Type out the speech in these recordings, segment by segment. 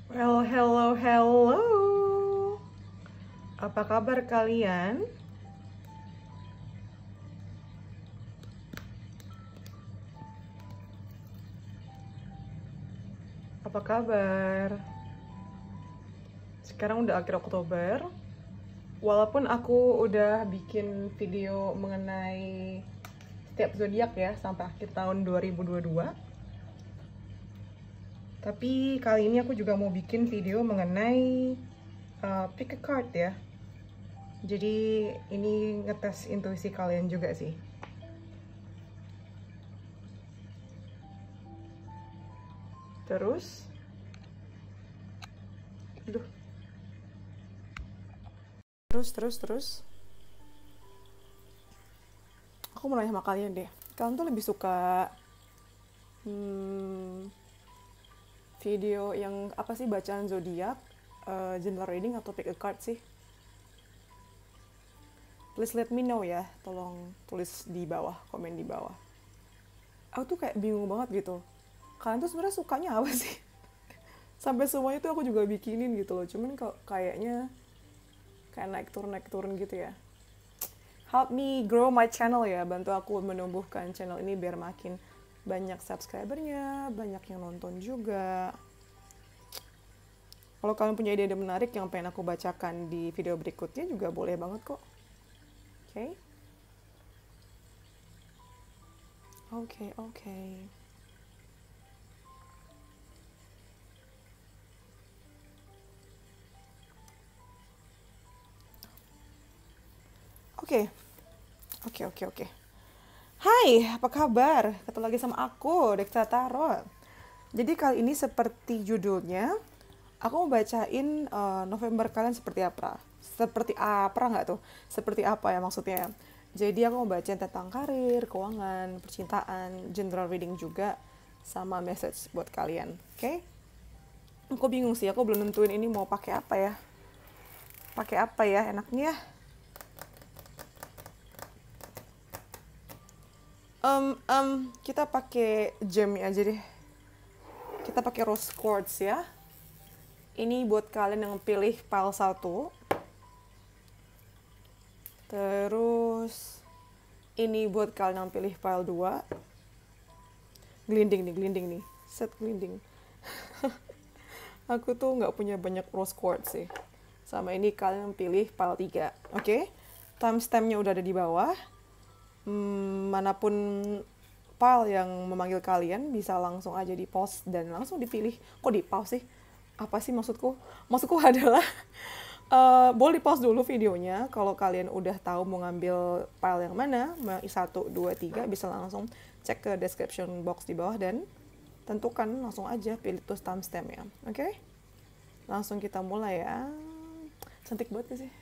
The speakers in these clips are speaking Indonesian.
Well, hello, hello. Apa kabar kalian? Apa kabar? Sekarang udah akhir Oktober. Walaupun aku udah bikin video mengenai setiap zodiak ya sampai akhir tahun 2022. Tapi kali ini aku juga mau bikin video mengenai pick a card ya. Jadi ini ngetes intuisi kalian juga sih. Terus, aduh. Terus. Aku mau nanya sama kalian deh. Kalian tuh lebih suka video yang apa sih, bacaan zodiak, general reading atau pick a card sih? Please let me know ya. Tolong tulis di bawah, komen di bawah. Aku tuh kayak bingung banget gitu. Kalian tuh sebenarnya sukanya apa sih? Sampai semuanya tuh aku juga bikinin gitu loh. Cuman kok kayaknya kayak naik turun gitu ya. Help me grow my channel ya. Bantu aku menumbuhkan channel ini biar makin banyak subscribernya, banyak yang nonton juga. Kalau kalian punya ide-ide menarik yang pengen aku bacakan di video berikutnya juga boleh banget kok. Oke. Oke. Hai, apa kabar? Ketemu lagi sama aku, Deksa Tarot. Jadi kali ini seperti judulnya, aku mau bacain November kalian seperti apa. Seperti apa nggak tuh? Seperti apa ya maksudnya? Jadi aku mau bacain tentang karir, keuangan, percintaan, general reading juga, sama message buat kalian. Oke? Aku bingung sih, aku belum nentuin ini mau pakai apa ya. Pakai apa ya enaknya? Kita pakai gem aja deh. Kita pakai rose quartz ya. Ini buat kalian yang pilih pile 1. Terus ini buat kalian yang pilih pile 2. Gelinding nih. Set gelinding. Aku tuh nggak punya banyak rose quartz sih. Sama ini kalian pilih pile 3. Oke? Timestampnya udah ada di bawah. Manapun pile yang memanggil kalian bisa langsung aja di pause dan langsung dipilih. Kok di pause sih? Apa sih maksudku? Maksudku adalah boleh di pause dulu videonya. Kalau kalian udah tahu mau ngambil file yang mana, 1, 2, 3, bisa langsung cek ke description box di bawah dan tentukan langsung aja pilih tuh timestamp ya. Oke? Langsung kita mulai ya. Cantik banget sih.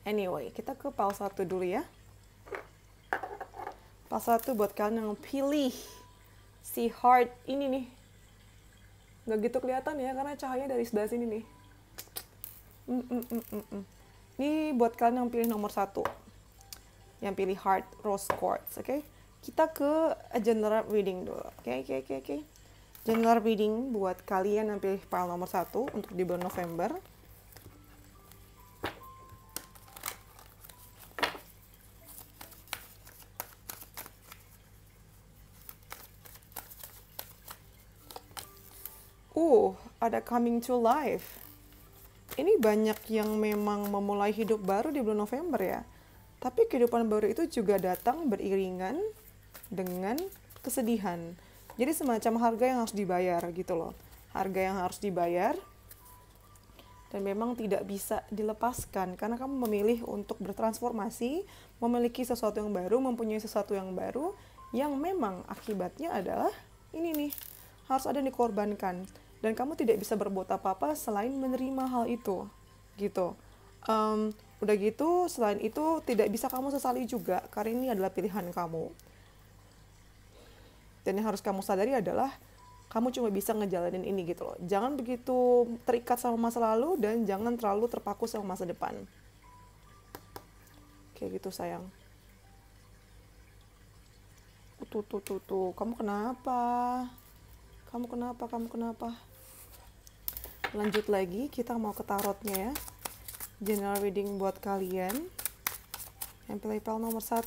Anyway, kita ke file 1 dulu ya. File 1 buat kalian yang pilih si heart ini nih. Nggak gitu kelihatan ya karena cahayanya dari sebelah sini nih. Ini buat kalian yang pilih nomor 1, yang pilih heart rose quartz. Oke? Kita ke general reading dulu. Oke. General reading buat kalian yang pilih file nomor 1 untuk di bulan November. Ada coming to life. Ini banyak yang memang memulai hidup baru di bulan November ya. Tapi kehidupan baru itu juga datang beriringan dengan kesedihan. Jadi semacam harga yang harus dibayar gitu loh. Harga yang harus dibayar dan memang tidak bisa dilepaskan karena kamu memilih untuk bertransformasi, memiliki sesuatu yang baru, mempunyai sesuatu yang baru yang memang akibatnya adalah ini nih, harus ada yang dikorbankan. Dan kamu tidak bisa berbuat apa-apa selain menerima hal itu gitu. Udah gitu, selain itu tidak bisa kamu sesali juga karena ini adalah pilihan kamu. Dan yang harus kamu sadari adalah kamu cuma bisa ngejalanin ini gitu loh. Jangan begitu terikat sama masa lalu dan jangan terlalu terpaku sama masa depan. Kayak gitu sayang. Tuh. Kamu kenapa? Kamu kenapa? Kamu kenapa? Lanjut lagi, kita mau ke tarotnya ya. General reading buat kalian yang pilih pile nomor 1.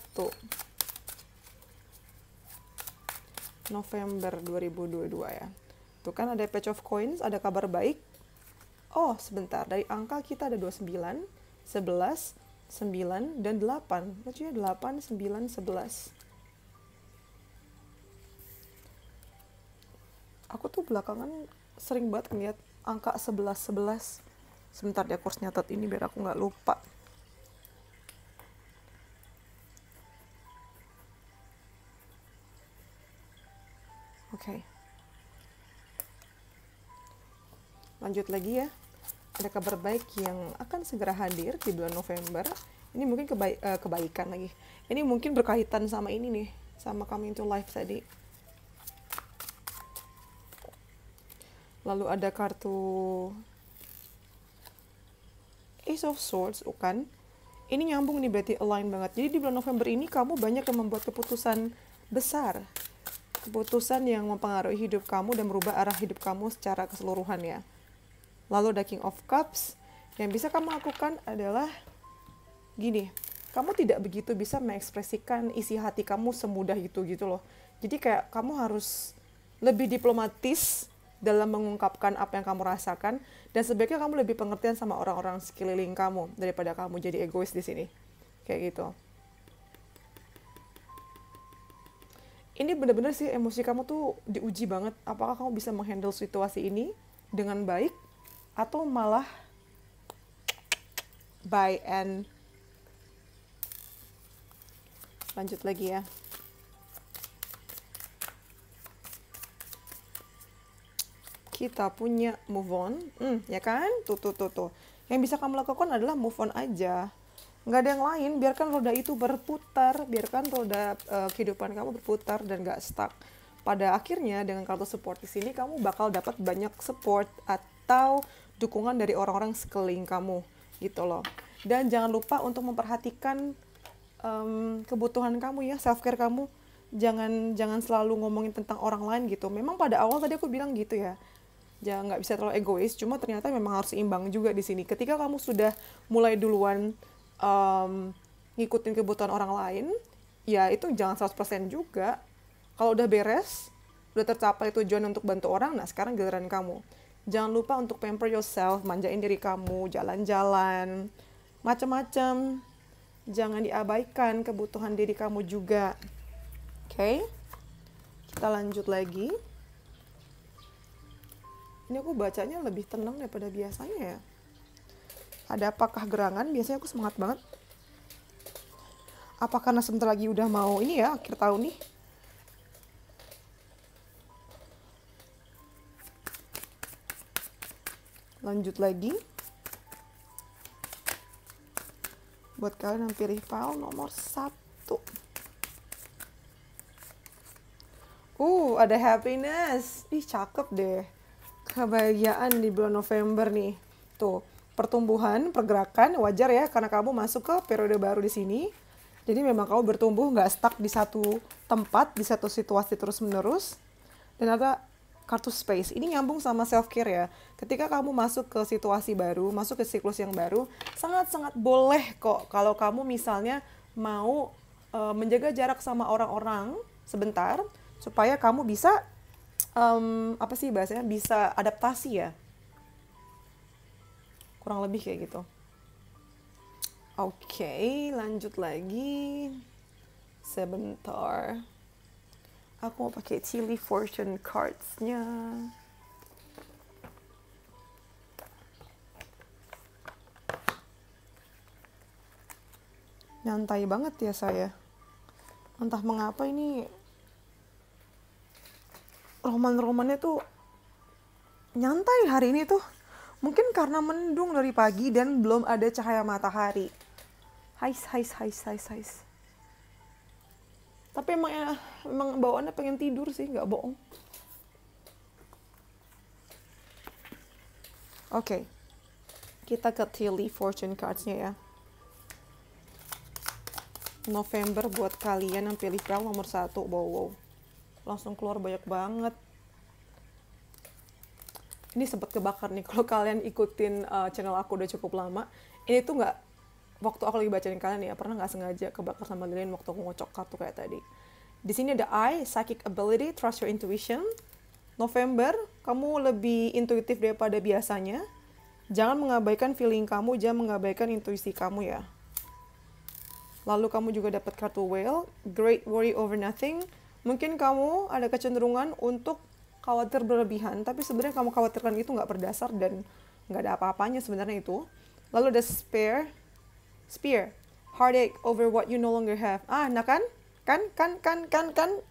November 2022 ya. Tuh kan ada Page of Coins, ada kabar baik. Oh, sebentar. Dari angka kita ada 29, 11, 9, dan 8. Lucunya 8, 9, 11. Aku tuh belakangan sering banget ngeliat angka 11, 11. Sebentar deh, aku harus nyatet ini biar aku nggak lupa. Oke. Lanjut lagi ya. Ada kabar baik yang akan segera hadir di bulan November. Ini mungkin kebaikan lagi. Ini mungkin berkaitan sama ini nih, sama coming to life tadi. Lalu ada kartu Ace of Swords, bukan? Ini nyambung nih, berarti align banget. Jadi di bulan November ini kamu banyak yang membuat keputusan besar. Keputusan yang mempengaruhi hidup kamu dan merubah arah hidup kamu secara keseluruhan ya. Lalu ada King of Cups. Yang bisa kamu lakukan adalah gini. Kamu tidak begitu bisa mengekspresikan isi hati kamu semudah itu gitu loh. Jadi kayak kamu harus lebih diplomatis dalam mengungkapkan apa yang kamu rasakan, dan sebaiknya kamu lebih pengertian sama orang-orang sekeliling kamu daripada kamu jadi egois di sini. Kayak gitu. Ini benar-benar sih emosi kamu tuh diuji banget. Apakah kamu bisa menghandle situasi ini dengan baik atau malah by and lanjut lagi ya. Kita punya move on, ya kan? Tuh. Yang bisa kamu lakukan adalah move on aja. Nggak ada yang lain, biarkan roda itu berputar, biarkan roda kehidupan kamu berputar dan nggak stuck. Pada akhirnya, dengan kartu support di sini, kamu bakal dapat banyak support atau dukungan dari orang-orang sekeliling kamu, gitu loh. Dan jangan lupa untuk memperhatikan kebutuhan kamu ya, self-care kamu. Jangan selalu ngomongin tentang orang lain gitu. Memang pada awal tadi aku bilang gitu ya. Jangan, nggak bisa terlalu egois, cuma ternyata memang harus seimbang juga di sini. Ketika kamu sudah mulai duluan ngikutin kebutuhan orang lain, ya itu jangan 100% juga. Kalau udah beres, udah tercapai tujuan untuk bantu orang, nah sekarang giliran kamu. Jangan lupa untuk pamper yourself, manjain diri kamu, jalan-jalan, macam-macam. Jangan diabaikan kebutuhan diri kamu juga. Oke? Kita lanjut lagi. Ini aku bacanya lebih tenang daripada biasanya ya. Ada apakah gerangan? Biasanya aku semangat banget. Apa karena sebentar lagi udah mau ini ya, akhir tahun nih. Lanjut lagi. Buat kalian yang pilih file nomor 1. Ada happiness. Ih, cakep deh. Kebahagiaan di bulan November nih. Tuh, pertumbuhan, pergerakan, wajar ya karena kamu masuk ke periode baru di sini. Jadi memang kamu bertumbuh, nggak stuck di satu tempat, di satu situasi terus-menerus. Dan ada kartu space. Ini nyambung sama self-care ya. Ketika kamu masuk ke situasi baru, masuk ke siklus yang baru, sangat-sangat boleh kok kalau kamu misalnya mau menjaga jarak sama orang-orang sebentar, supaya kamu bisa apa sih bahasanya, bisa adaptasi ya, kurang lebih kayak gitu. Oke, lanjut lagi. Sebentar, aku mau pakai Chili Fortune Cards-nya. Nyantai banget ya saya. Entah mengapa ini roman-romannya tuh nyantai hari ini tuh. Mungkin karena mendung dari pagi dan belum ada cahaya matahari. Hais. Tapi emang bawaannya pengen tidur sih, nggak bohong. Oke. Kita ke Tilly Fortune Cards-nya ya. November buat kalian yang pilih file nomor 1. Wow. Langsung keluar banyak banget. ini sempat kebakar nih. Kalau kalian ikutin channel aku udah cukup lama, ini tuh nggak, waktu aku lagi bacain kalian ya, pernah nggak sengaja kebakar sama lilin waktu aku ngocok kartu kayak tadi. Di sini ada I, psychic ability, trust your intuition. November, kamu lebih intuitif daripada biasanya. Jangan mengabaikan feeling kamu, jangan mengabaikan intuisi kamu ya. Lalu kamu juga dapat kartu whale, great worry over nothing. Mungkin kamu ada kecenderungan untuk khawatir berlebihan, tapi sebenarnya kamu khawatirkan itu nggak berdasar dan nggak ada apa-apanya sebenarnya itu. Lalu ada spear, heartache over what you no longer have. Nah kan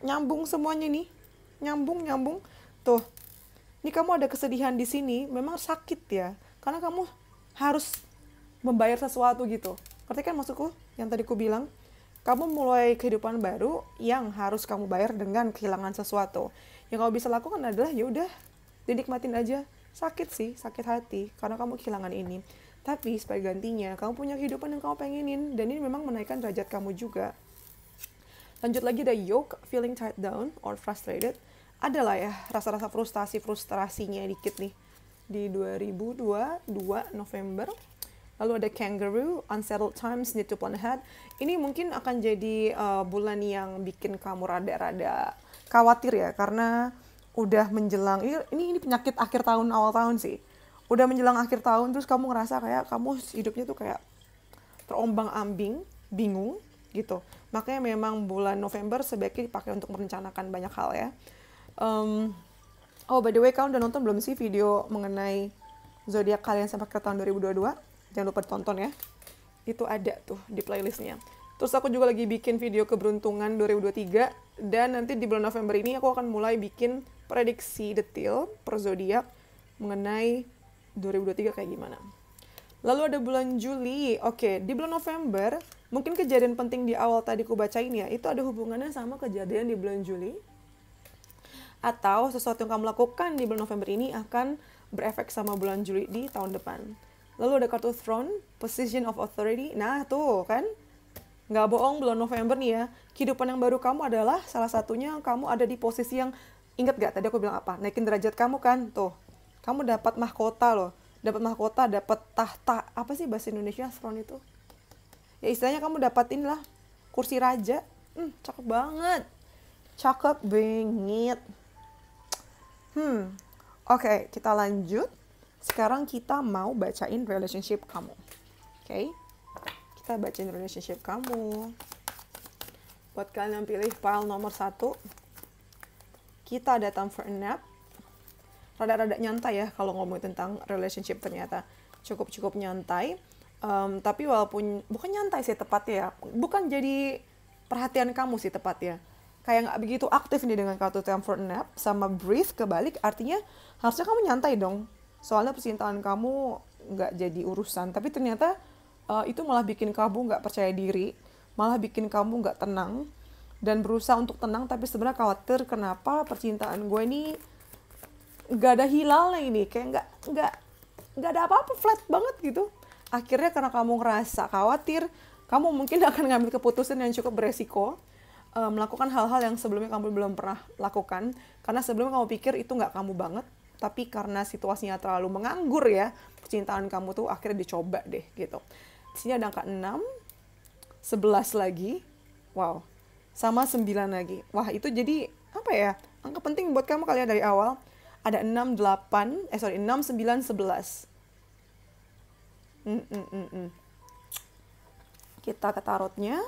nyambung semuanya nih, nyambung. Tuh, ini kamu ada kesedihan di sini, memang sakit ya, karena kamu harus membayar sesuatu gitu. Ngerti kan maksudku? Yang tadi ku bilang, kamu mulai kehidupan baru yang harus kamu bayar dengan kehilangan sesuatu. Yang kamu bisa lakukan adalah ya udah dinikmatin aja. Sakit sih, sakit hati karena kamu kehilangan ini. Tapi sebagai gantinya, kamu punya kehidupan yang kamu pengenin dan ini memang menaikkan derajat kamu juga. Lanjut lagi ada yoke, feeling tied down or frustrated. Adalah ya rasa-rasa frustrasinya dikit nih di 2022 November. Lalu ada kangaroo, unsettled times, need to plan ahead. Ini mungkin akan jadi bulan yang bikin kamu rada-rada khawatir ya, karena udah menjelang, ini penyakit akhir tahun, awal tahun sih. Udah menjelang akhir tahun, terus kamu ngerasa kayak kamu hidupnya tuh kayak terombang-ambing, bingung gitu. Makanya memang bulan November sebaiknya dipakai untuk merencanakan banyak hal ya. By the way, kalian udah nonton belum sih video mengenai zodiak kalian sampai ke tahun 2022? Jangan lupa ditonton ya. Itu ada tuh di playlistnya. Terus aku juga lagi bikin video keberuntungan 2023. Dan nanti di bulan November ini aku akan mulai bikin prediksi detail per zodiak mengenai 2023 kayak gimana. Lalu ada bulan Juli. Oke, di bulan November, mungkin kejadian penting di awal tadi aku bacain ya, itu ada hubungannya sama kejadian di bulan Juli. Atau sesuatu yang kamu lakukan di bulan November ini akan berefek sama bulan Juli di tahun depan. Lalu ada kartu throne, position of authority. Nah tuh kan, nggak bohong bulan November nih ya, kehidupan yang baru kamu adalah salah satunya kamu ada di posisi yang, ingat gak tadi aku bilang apa, naikin derajat kamu kan, tuh. Kamu dapat mahkota loh, dapat tahta, apa sih bahasa Indonesia throne itu? Ya istilahnya kamu dapatin lah, kursi raja. Cakep banget. Cakep bengit. Oke, kita lanjut. Sekarang kita mau bacain relationship kamu. Oke? Kita bacain relationship kamu. Buat kalian yang pilih file nomor 1, kita ada time for a nap. Rada-rada nyantai ya kalau ngomongin tentang relationship ternyata. Cukup nyantai. Tapi walaupun, bukan nyantai sih tepatnya ya. Bukan jadi perhatian kamu sih tepatnya. Kayak nggak begitu aktif nih dengan kartu time for a nap. Sama breathe kebalik, artinya harusnya kamu nyantai dong. Soalnya percintaan kamu nggak jadi urusan. Tapi ternyata itu malah bikin kamu nggak percaya diri. Malah bikin kamu nggak tenang. Dan berusaha untuk tenang, tapi sebenarnya khawatir kenapa percintaan gue ini nggak ada hilalnya ini. Kayak nggak ada apa-apa, flat banget gitu. Akhirnya karena kamu ngerasa khawatir, kamu mungkin akan ngambil keputusan yang cukup beresiko. Melakukan hal-hal yang sebelumnya kamu belum pernah lakukan. Karena sebelumnya kamu pikir itu nggak kamu banget. Tapi karena situasinya terlalu menganggur ya, percintaan kamu tuh akhirnya dicoba deh gitu. Di sini ada angka 6, 11 lagi, wow, sama 9 lagi. Wah itu jadi apa ya, angka penting buat kamu kalian dari awal. Ada 6, 9, 11. Kita ke tarotnya.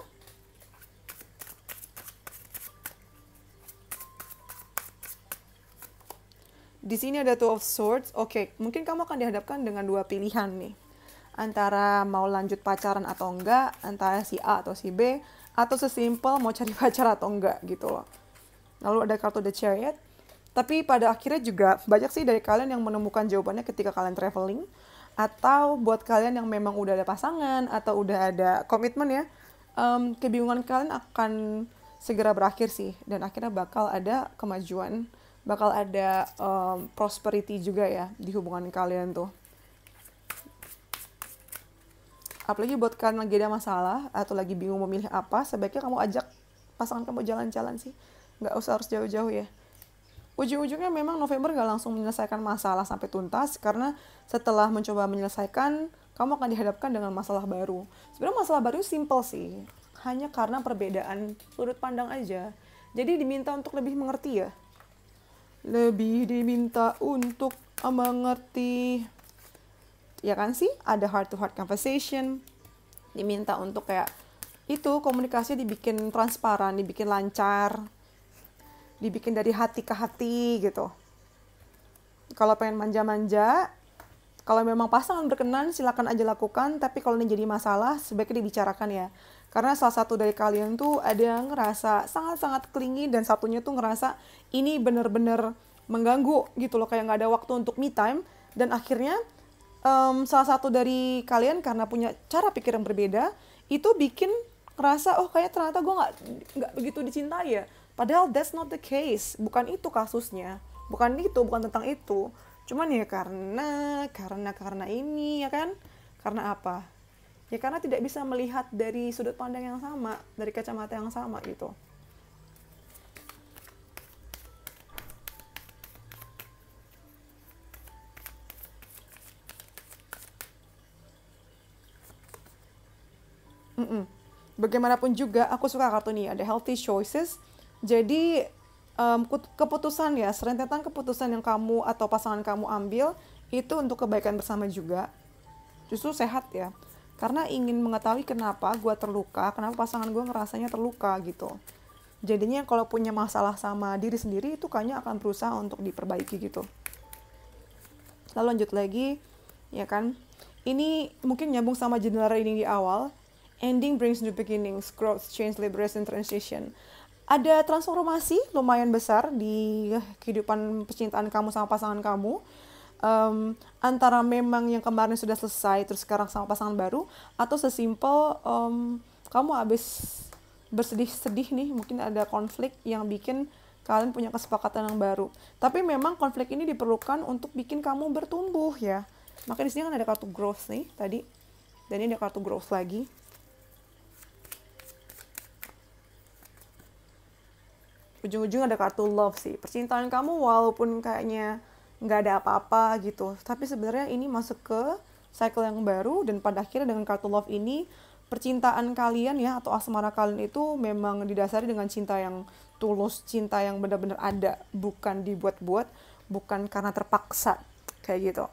Di sini ada Two of Swords. Oke, mungkin kamu akan dihadapkan dengan dua pilihan nih. Antara mau lanjut pacaran atau enggak, antara si A atau si B, atau sesimpel mau cari pacar atau enggak gitu loh. Lalu ada kartu The Chariot. Tapi pada akhirnya juga banyak sih dari kalian yang menemukan jawabannya ketika kalian traveling. Atau buat kalian yang memang udah ada pasangan atau udah ada komitmen ya, kebingungan kalian akan segera berakhir sih. Dan akhirnya bakal ada kemajuan. Bakal ada prosperity juga ya di hubungan kalian tuh. Apalagi buat kalian lagi ada masalah atau lagi bingung memilih apa, sebaiknya kamu ajak pasangan kamu jalan-jalan sih. Nggak usah harus jauh-jauh ya. ujung-ujungnya memang November gak langsung menyelesaikan masalah sampai tuntas, karena setelah mencoba menyelesaikan, kamu akan dihadapkan dengan masalah baru. Sebenarnya masalah baru simple sih, hanya karena perbedaan sudut pandang aja. Jadi diminta untuk lebih mengerti ya. Lebih diminta untuk mengerti. Ya kan sih, ada heart to heart conversation. Diminta untuk kayak itu komunikasi dibikin transparan, dibikin lancar, dibikin dari hati ke hati gitu. Kalau pengen manja-manja, kalau memang pasangan berkenan silakan aja lakukan, tapi kalau ini jadi masalah sebaiknya dibicarakan ya. Karena salah satu dari kalian tuh ada yang ngerasa sangat-sangat clingy dan satunya tuh ngerasa ini bener-bener mengganggu gitu loh, kayak nggak ada waktu untuk me time, dan akhirnya salah satu dari kalian karena punya cara pikir yang berbeda itu bikin ngerasa oh kayak ternyata gue nggak begitu dicintai ya. Padahal that's not the case, bukan itu kasusnya, bukan tentang itu. Cuman ya karena ini ya kan, karena apa? Ya karena tidak bisa melihat dari sudut pandang yang sama, dari kacamata yang sama gitu. Bagaimanapun juga aku suka kartu ini, ada healthy choices. Jadi keputusan ya, serentetan keputusan yang kamu atau pasangan kamu ambil itu untuk kebaikan bersama juga. Justru sehat ya. Karena ingin mengetahui kenapa gue terluka, kenapa pasangan gue ngerasanya terluka gitu. Jadinya kalau punya masalah sama diri sendiri itu kayaknya akan berusaha untuk diperbaiki gitu. Lalu lanjut lagi, ya kan. Ini mungkin nyambung sama jendela reading di awal. Ending brings new beginnings, growth, change, liberation, transition. Ada transformasi lumayan besar di kehidupan percintaan kamu sama pasangan kamu. Antara memang yang kemarin sudah selesai terus sekarang sama pasangan baru, atau sesimpel kamu habis bersedih-sedih nih, mungkin ada konflik yang bikin kalian punya kesepakatan yang baru. Tapi memang konflik ini diperlukan untuk bikin kamu bertumbuh ya. Makanya di sini kan ada kartu growth nih tadi, dan ini ada kartu growth lagi. Ujung-ujung ada kartu love sih. Percintaan kamu walaupun kayaknya nggak ada apa-apa gitu, tapi sebenarnya ini masuk ke cycle yang baru, dan pada akhirnya dengan kartu love ini percintaan kalian ya atau asmara kalian itu memang didasari dengan cinta yang tulus, cinta yang benar-benar ada, bukan dibuat-buat, bukan karena terpaksa kayak gitu.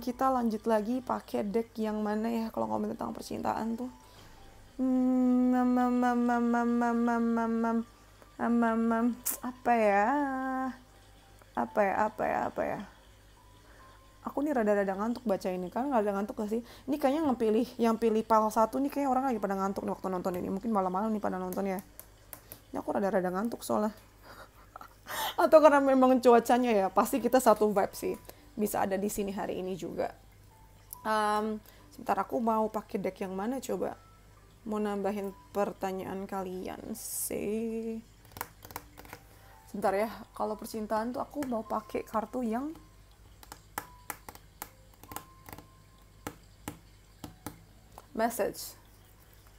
Kita lanjut lagi pakai deck yang mana ya kalau ngomongin tentang percintaan tuh. Apa ya. Aku nih rada-rada ngantuk baca ini, kan nggak ada ngantuk gak sih? Ini kayaknya yang pilih pal 1 nih kayak orang lagi pada ngantuk nih waktu nonton ini. Mungkin malam-malam nih pada nonton ya. Ini aku rada-rada ngantuk soalnya. Atau karena memang cuacanya ya, pasti kita satu vibe sih. Bisa ada di sini hari ini juga. Sebentar, aku mau pakai deck yang mana coba? Mau nambahin pertanyaan kalian sih. Sebentar ya, kalau percintaan tuh aku mau pakai kartu yang message.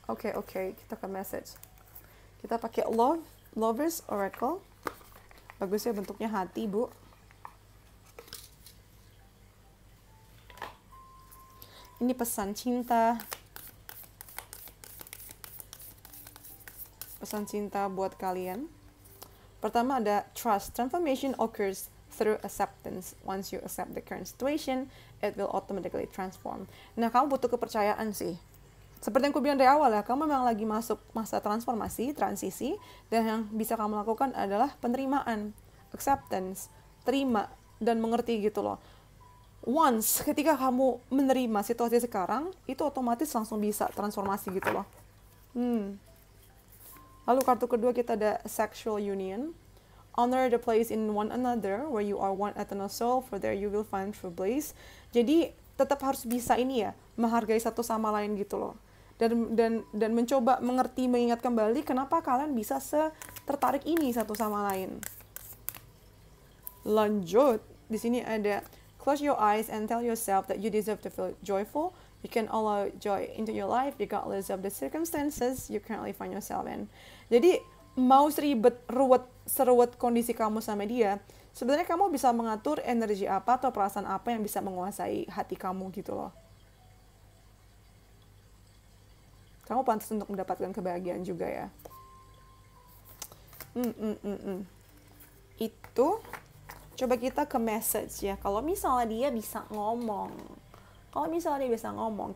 Oke, kita ke message. Kita pakai Lovers Oracle. Bagusnya bentuknya hati, Bu. Ini pesan cinta. Pesan cinta buat kalian. Pertama ada trust. Transformation occurs through acceptance. Once you accept the current situation, it will automatically transform. Nah, kamu butuh kepercayaan sih. Seperti yang aku bilang dari awal ya, kamu memang lagi masuk masa transformasi, transisi, dan yang bisa kamu lakukan adalah penerimaan, acceptance, terima, dan mengerti gitu loh. Once, ketika kamu menerima situasi sekarang, itu otomatis langsung bisa transformasi gitu loh. Lalu kartu kedua kita ada sexual union. Honor the place in one another where you are one eternal soul, for there you will find true bliss. Jadi tetap harus bisa ini ya, menghargai satu sama lain gitu loh. Dan mencoba mengerti, mengingat kembali kenapa kalian bisa tertarik ini satu sama lain. Lanjut, di sini ada close your eyes and tell yourself that you deserve to feel joyful. You can allow joy into your life regardless of the circumstances you currently find yourself in. Jadi mau seribet, ruwet, seruat kondisi kamu sama dia, sebenarnya kamu bisa mengatur energi apa atau perasaan apa yang bisa menguasai hati kamu gitu loh. Kamu pantas untuk mendapatkan kebahagiaan juga ya. Itu coba kita ke message ya. Kalau misalnya dia bisa ngomong,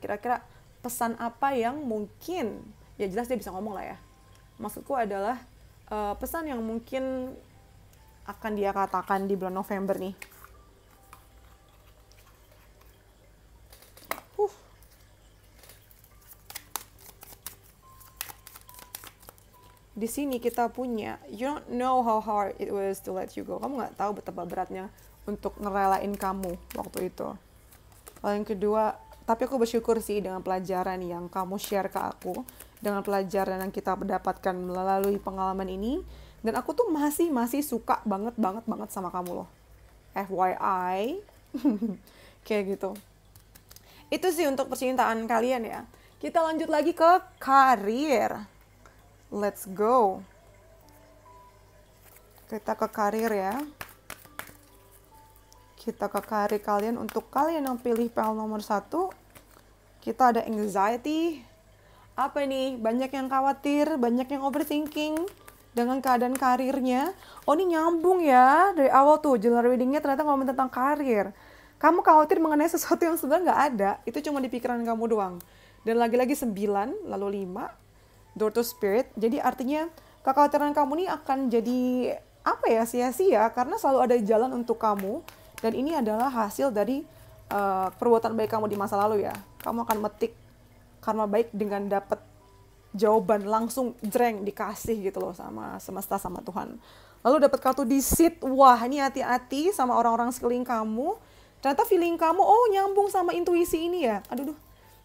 kira-kira pesan apa yang mungkin, ya jelas dia bisa ngomong lah ya. Maksudku adalah pesan yang mungkin akan dia katakan di bulan November nih. Di sini kita punya, you don't know how hard it was to let you go. Kamu nggak tahu betapa beratnya untuk ngerelain kamu waktu itu. Lalu yang kedua, tapi aku bersyukur sih dengan pelajaran yang kamu share ke aku, dengan pelajaran yang kita mendapatkan melalui pengalaman ini, dan aku tuh masih suka banget sama kamu loh. FYI. Kayak gitu. Itu sih untuk percintaan kalian ya. Kita lanjut lagi ke karir. Let's go. Kita ke karir ya. Kita ke karir kalian. Untuk kalian yang pilih PL nomor 1, kita ada anxiety. Apa nih? Banyak yang khawatir, banyak yang overthinking dengan keadaan karirnya. Oh, ini nyambung ya. Dari awal tuh, journal readingnya ternyata ngomong tentang karir. Kamu khawatir mengenai sesuatu yang sebenarnya nggak ada. Itu cuma di pikiran kamu doang. Dan lagi-lagi 9, lalu 5. Door to Spirit. Jadi artinya kekhawatiran kamu ini akan jadi apa ya, sia-sia karena selalu ada jalan untuk kamu, dan ini adalah hasil dari perbuatan baik kamu di masa lalu ya. Kamu akan metik karma baik dengan dapat jawaban langsung jreng dikasih gitu loh sama semesta, sama Tuhan. Lalu dapat kartu Deceit. Wah, ini hati-hati sama orang-orang sekeliling kamu. Ternyata feeling kamu nyambung sama intuisi ini ya. Aduh,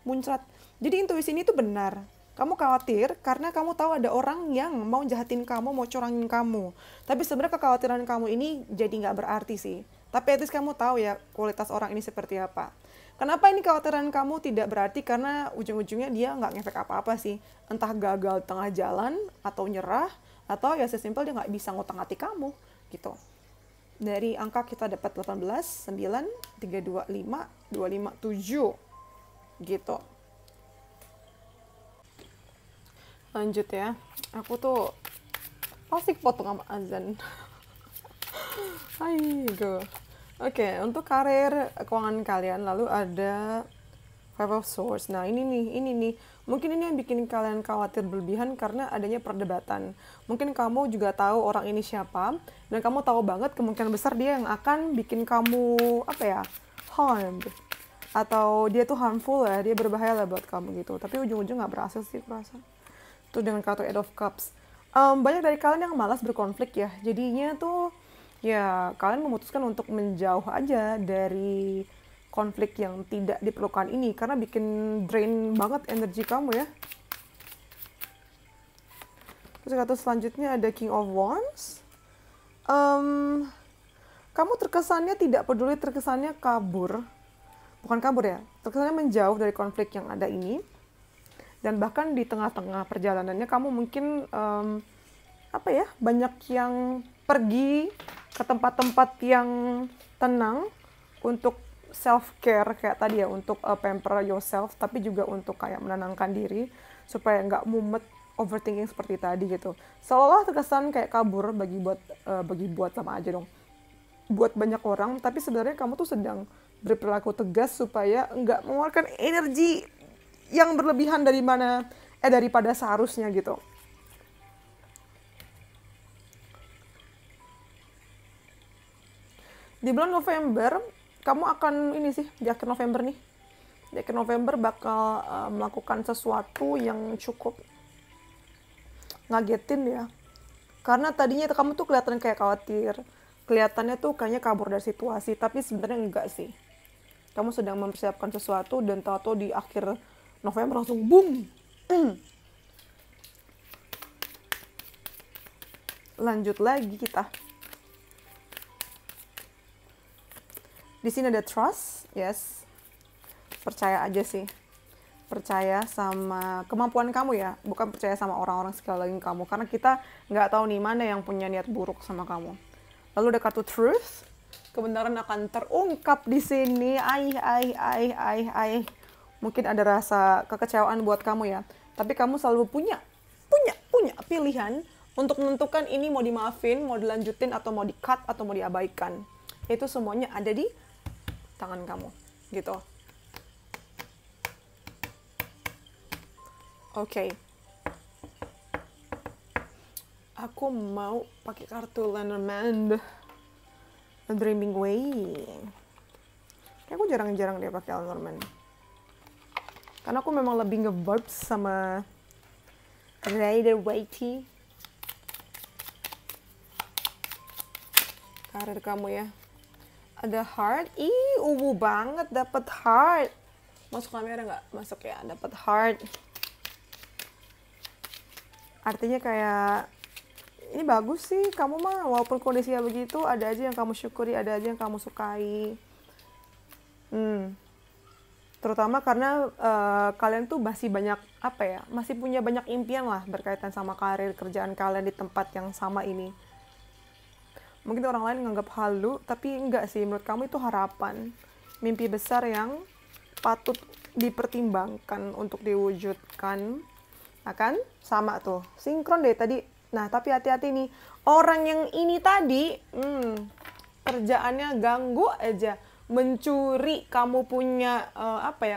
muncrat. Jadi intuisi ini tuh benar. Kamu khawatir karena kamu tahu ada orang yang mau jahatin kamu, mau curangin kamu. Tapi sebenarnya kekhawatiran kamu ini jadi nggak berarti sih. Tapi at least kamu tahu ya kualitas orang ini seperti apa. Kenapa ini kekhawatiran kamu tidak berarti? Karena ujung-ujungnya dia nggak ngefek apa-apa sih. Entah gagal tengah jalan, atau nyerah, atau ya sesimpel dia nggak bisa ngutang hati kamu gitu. Dari angka kita dapat 18, 9, 3, 2, 5, 2, 5, 7 gitu. Lanjut ya, aku tuh pasti potong sama azan. Ayo. Oke, untuk karir keuangan kalian, lalu ada Five of Swords. Nah ini nih, mungkin ini yang bikin kalian khawatir berlebihan karena adanya perdebatan. Mungkin kamu juga tahu orang ini siapa, dan kamu tahu banget kemungkinan besar dia yang akan bikin kamu harmed, atau dia tuh harmful ya, dia berbahaya lah buat kamu gitu. Tapi ujung-ujung nggak berhasil sih, aku rasa. Tuh dengan kartu Eight of Cups. Banyak dari kalian yang malas berkonflik ya. Jadinya tuh ya kalian memutuskan untuk menjauh aja dari konflik yang tidak diperlukan ini karena bikin drain banget energi kamu ya. Terus kartu selanjutnya ada King of Wands. Kamu terkesannya tidak peduli, terkesannya kabur. Bukan kabur ya, terkesannya menjauh dari konflik yang ada ini. Dan bahkan di tengah-tengah perjalanannya kamu mungkin banyak yang pergi ke tempat-tempat yang tenang untuk self-care kayak tadi ya, untuk pamper yourself, tapi juga untuk kayak menenangkan diri supaya nggak mumet overthinking seperti tadi gitu. Seolah terkesan kayak kabur bagi buat sama aja dong, buat banyak orang, tapi sebenarnya kamu tuh sedang berperilaku tegas supaya nggak mengeluarkan energi yang berlebihan daripada seharusnya gitu. Di bulan November, kamu akan di akhir November nih. Di akhir November bakal melakukan sesuatu yang cukup ngagetin ya. Karena tadinya kamu tuh kelihatan kayak khawatir. Kelihatannya tuh kayaknya kabur dari situasi, tapi sebenarnya enggak sih. Kamu sedang mempersiapkan sesuatu dan tahu-tahu di akhir November langsung boom. Lanjut lagi kita. Di sini ada trust, yes. Percaya aja sih. percaya sama kemampuan kamu ya, bukan percaya sama orang-orang sekeliling kamu, karena kita nggak tahu nih mana yang punya niat buruk sama kamu. Lalu ada kartu truth, kebenaran akan terungkap di sini. Mungkin ada rasa kekecewaan buat kamu ya, tapi kamu selalu punya pilihan untuk menentukan ini mau dimaafin, mau dilanjutin, atau mau di-cut, atau mau diabaikan. Itu semuanya ada di tangan kamu, gitu. Oke. Aku mau pakai kartu Lenormand, The Dreaming Way. Kayak aku jarang-jarang deh pakai Lenormand. Karena aku memang lebih nge-vibes sama Rider-Waite. Karir kamu ya. Ada heart. Ih, ungu banget dapat heart. Masuk kamera nggak? Masuk ya, dapat heart. Artinya kayak ini bagus sih, kamu mah walaupun kondisinya begitu, ada aja yang kamu syukuri, ada aja yang kamu sukai. Terutama karena kalian tuh masih banyak masih punya banyak impian lah berkaitan sama karir kerjaan kalian di tempat yang sama ini. Mungkin orang lain nganggap halu, tapi enggak sih, menurut kamu itu harapan, mimpi besar yang patut dipertimbangkan untuk diwujudkan. Akan sama tuh, sinkron deh tadi. Nah, tapi hati-hati nih, orang yang ini tadi, kerjaannya ganggu aja, mencuri kamu punya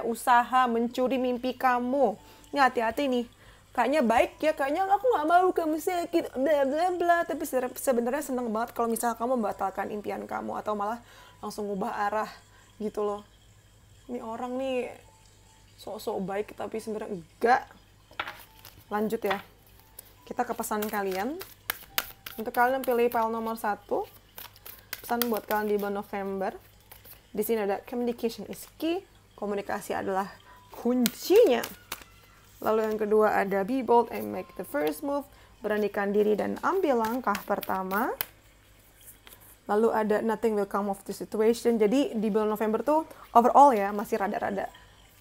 usaha, mencuri mimpi kamu. Ini hati-hati nih. Kayaknya baik ya, kayaknya aku nggak mau kamu sakit, bla bla bla. Tapi sebenarnya seneng banget kalau misalnya kamu membatalkan impian kamu atau malah langsung ngubah arah gitu loh. Ini orang nih sok-sok baik tapi sebenarnya enggak. Lanjut ya. Kita ke pesan kalian. Untuk kalian pilih pile nomor 1. Pesan buat kalian di bulan November. Di sini ada communication is key. Komunikasi adalah kuncinya. Lalu yang kedua ada be bold and make the first move. Beranikan diri dan ambil langkah pertama. Lalu ada nothing will come of the situation. Jadi di bulan November tuh overall ya masih rada-rada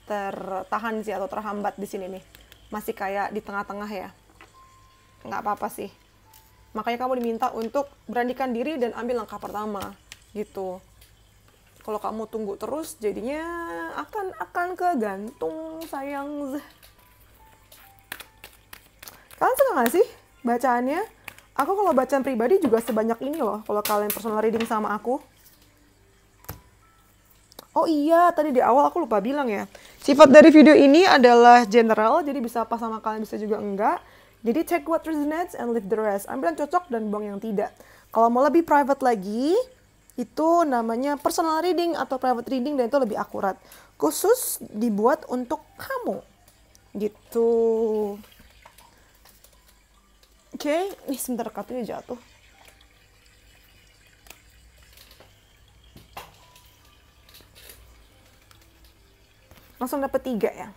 tertahan sih atau terhambat di sini nih. Masih kayak di tengah-tengah ya. Nggak apa-apa sih. Makanya kamu diminta untuk beranikan diri dan ambil langkah pertama gitu. Kalau kamu tunggu terus jadinya akan kegantung sayang. Kalian suka nggak sih bacaannya? Aku kalau bacaan pribadi juga sebanyak ini loh kalau kalian personal reading sama aku. Oh iya, tadi di awal aku lupa bilang ya. Sifat dari video ini adalah general, jadi bisa pas sama kalian, bisa juga enggak. Jadi take what resonates and leave the rest. Ambil yang cocok dan buang yang tidak. Kalau mau lebih private lagi, itu namanya personal reading atau private reading dan itu lebih akurat. Khusus dibuat untuk kamu. Gitu. Oke, nih sebentar kartunya jatuh. Langsung dapet 3 ya.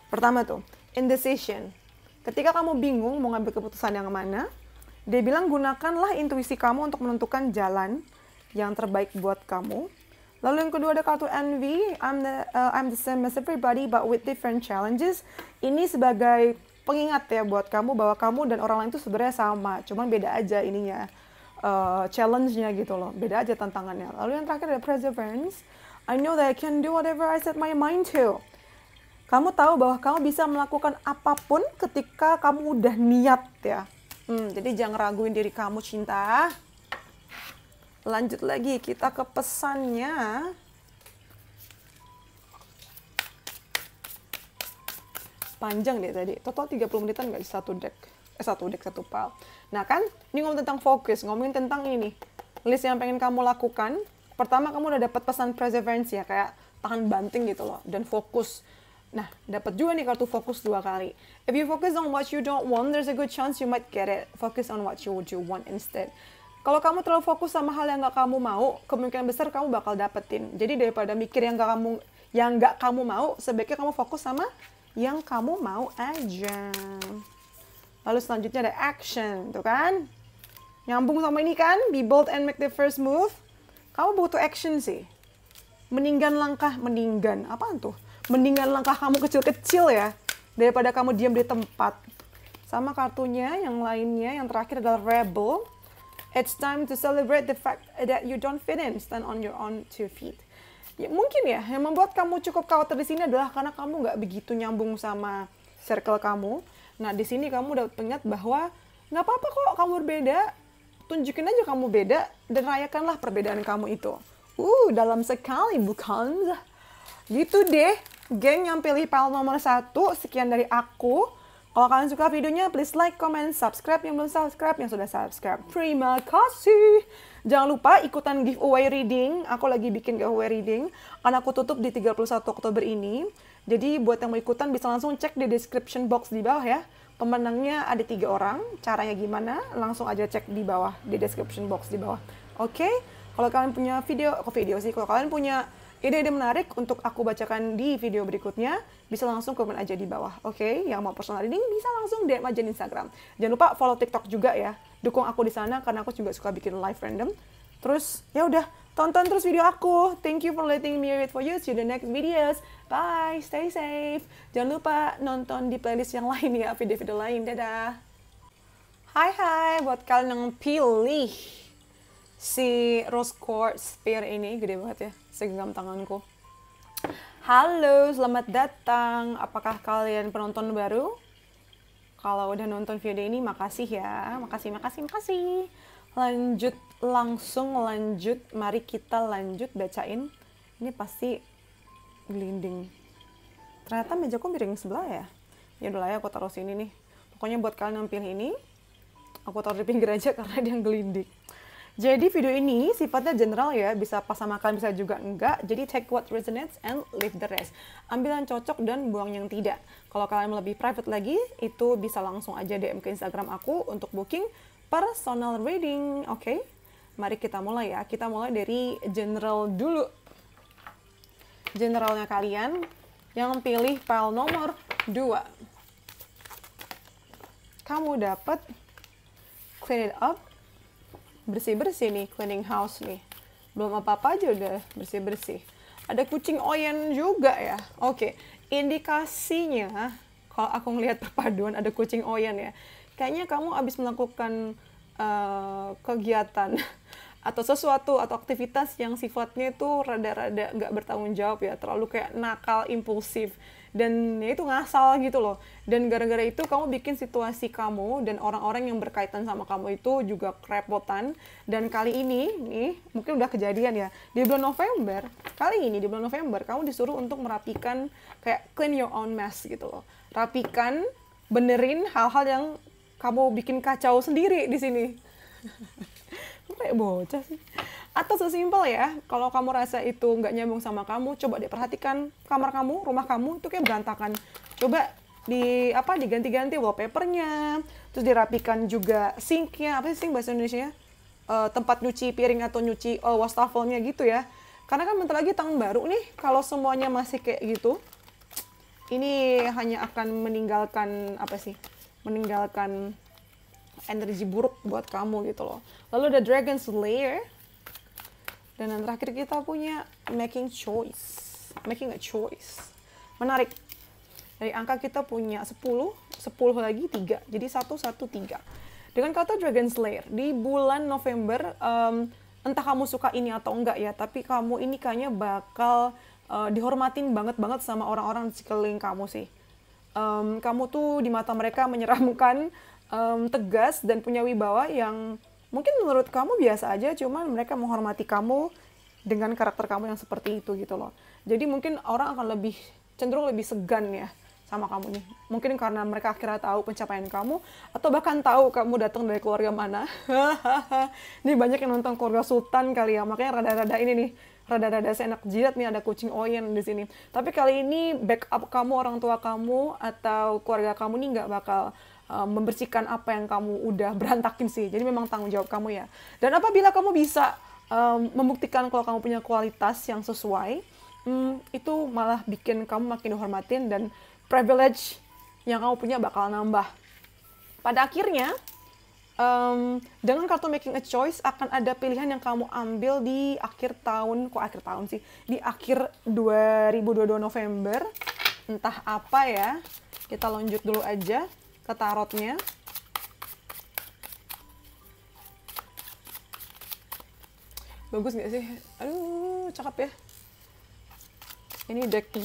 Pertama tuh, indecision. Ketika kamu bingung mau ngambil keputusan yang mana, dia bilang gunakanlah intuisi kamu untuk menentukan jalan yang terbaik buat kamu. Lalu yang kedua ada kartu envy. I'm the same as everybody but with different challenges. Ini sebagai pengingat ya buat kamu bahwa kamu dan orang lain itu sebenarnya sama, cuman beda aja ininya, challenge-nya gitu loh, beda aja tantangannya. Lalu yang terakhir ada perseverance. I know that I can do whatever I set my mind to. Kamu tahu bahwa kamu bisa melakukan apapun ketika kamu udah niat ya. Jadi jangan raguin diri kamu, cinta. Lanjut lagi, kita ke pesannya. Panjang deh tadi, total 30 menitan nggak di satu pile. Nah kan, ini ngomong tentang fokus, ngomongin tentang ini. List yang pengen kamu lakukan. Pertama kamu udah dapat pesan perseverance ya, kayak tahan banting gitu loh, dan fokus. Nah, dapat juga nih kartu fokus 2 kali. If you focus on what you don't want, there's a good chance you might get it. Focus on what you want instead. Kalau kamu terlalu fokus sama hal yang nggak kamu mau, kemungkinan besar kamu bakal dapetin. Jadi daripada mikir yang nggak kamu mau, sebaiknya kamu fokus sama yang kamu mau aja. Lalu selanjutnya ada action, tuh kan? Nyambung sama ini kan? Be bold and make the first move. Kamu butuh action sih. Meninggan. Apaan tuh? Mendingan langkah kamu kecil-kecil ya, daripada kamu diam di tempat. Sama kartunya yang lainnya, yang terakhir adalah Rebel. It's time to celebrate the fact that you don't fit in, stand on your own two feet. Ya, mungkin ya, yang membuat kamu cukup khawatir di sini adalah karena kamu nggak begitu nyambung sama circle kamu. Nah, di sini kamu dapat ingat bahwa nggak apa-apa kok kamu berbeda. Tunjukin aja kamu beda dan rayakanlah perbedaan kamu itu. Dalam sekali bukan? Gitu deh, geng yang pilih pile nomor 1, sekian dari aku. Kalau kalian suka videonya, please like, comment, subscribe. Yang belum subscribe, yang sudah subscribe. Terima kasih. Jangan lupa ikutan giveaway reading. Aku lagi bikin giveaway reading. Karena aku tutup di 31 Oktober ini. Jadi buat yang mau ikutan bisa langsung cek di description box di bawah ya. Pemenangnya ada 3 orang. Caranya gimana? Langsung aja cek di bawah, di description box di bawah. Oke? Kalau kalian punya kalau kalian punya ide-ide menarik untuk aku bacakan di video berikutnya, bisa langsung komen aja di bawah. Oke? Yang mau personal reading bisa langsung DM aja di Instagram. Jangan lupa follow TikTok juga ya. Dukung aku di sana karena aku juga suka bikin live random. Terus ya udah, tonton terus video aku. Thank you for letting me read for you. See you in the next videos. Bye, stay safe. Jangan lupa nonton di playlist yang lain ya, video-video lain. Dadah. Hai, buat kalian yang pilih si rose quartz pair ini, gede banget ya, segenggam tanganku. Halo, selamat datang. Apakah kalian penonton baru? Kalau udah nonton video ini, makasih ya. Makasih. Langsung lanjut. Mari kita lanjut bacain. Ini pasti gelinding. Ternyata mejaku miring sebelah ya. Ya udah lah ya, aku taruh sini nih. Pokoknya buat kalian yang pilih ini, aku taruh di pinggir aja karena dia gelinding. Jadi video ini sifatnya general ya, bisa pas sama kalian, bisa juga enggak. Jadi take what resonates and leave the rest. Ambil yang cocok dan buang yang tidak. Kalau kalian lebih private lagi, itu bisa langsung aja DM ke Instagram aku untuk booking personal reading. Oke? Mari kita mulai ya. Kita mulai dari general dulu. Generalnya kalian yang pilih pile nomor 2. Kamu dapat clean it up. Bersih-bersih nih, cleaning house nih. Belum apa-apa aja udah bersih-bersih. Ada kucing oyen juga ya. Oke, indikasinya kalau aku ngelihat perpaduan ada kucing oyen ya. Kayaknya kamu habis melakukan kegiatan atau sesuatu atau aktivitas yang sifatnya itu rada-rada nggak bertanggung jawab ya. Terlalu kayak nakal, impulsif. Dan ya itu ngasal gitu loh. Dan gara-gara itu kamu bikin situasi kamu dan orang-orang yang berkaitan sama kamu itu juga kerepotan. Dan kali ini, nih mungkin udah kejadian ya, di bulan November, kamu disuruh untuk merapikan, kayak clean your own mess gitu loh. Rapikan, benerin hal-hal yang kamu bikin kacau sendiri di sini. Kayak bocah sih. Atau sesimpel ya, kalau kamu rasa itu nggak nyambung sama kamu, coba deh perhatikan kamar kamu, rumah kamu itu kayak berantakan. Coba diganti-ganti wallpapernya, terus dirapikan juga sinknya, apa sih sink bahasa Indonesia? Tempat nyuci piring atau nyuci wastafelnya gitu ya. Karena kan bentar lagi tahun baru nih, kalau semuanya masih kayak gitu, ini hanya akan meninggalkan energi buruk buat kamu gitu loh. Lalu ada Dragon Slayer. Dan yang terakhir kita punya making a choice. Menarik. Dari angka kita punya 10 lagi 3. Jadi 113. Dengan kata Dragon Slayer, di bulan November, entah kamu suka ini atau enggak ya, tapi kamu ini kayaknya bakal dihormatin banget sama orang-orang di sekeliling kamu sih. Kamu tuh di mata mereka menyeramkan, tegas, dan punya wibawa yang mungkin menurut kamu biasa aja, cuman mereka menghormati kamu dengan karakter kamu yang seperti itu gitu loh. Jadi mungkin orang akan cenderung lebih segan ya sama kamu nih. Mungkin karena mereka akhirnya tahu pencapaian kamu, atau bahkan tahu kamu datang dari keluarga mana. Ini banyak yang nonton keluarga sultan kali ya, makanya rada-rada seenak jidat nih, ada kucing oyen di sini. Tapi kali ini backup kamu, orang tua kamu atau keluarga kamu nih nggak bakal membersihkan apa yang kamu udah berantakin sih. Jadi memang tanggung jawab kamu ya. Dan apabila kamu bisa membuktikan kalau kamu punya kualitas yang sesuai, itu malah bikin kamu makin dihormatin dan privilege yang kamu punya bakal nambah. Pada akhirnya, Dengan kartu making a choice akan ada pilihan yang kamu ambil di akhir tahun, kok akhir tahun sih, di akhir 2022 November, entah apa ya. Kita lanjut dulu aja ke tarotnya. Bagus nggak sih? Aduh, cakep ya. Ini deck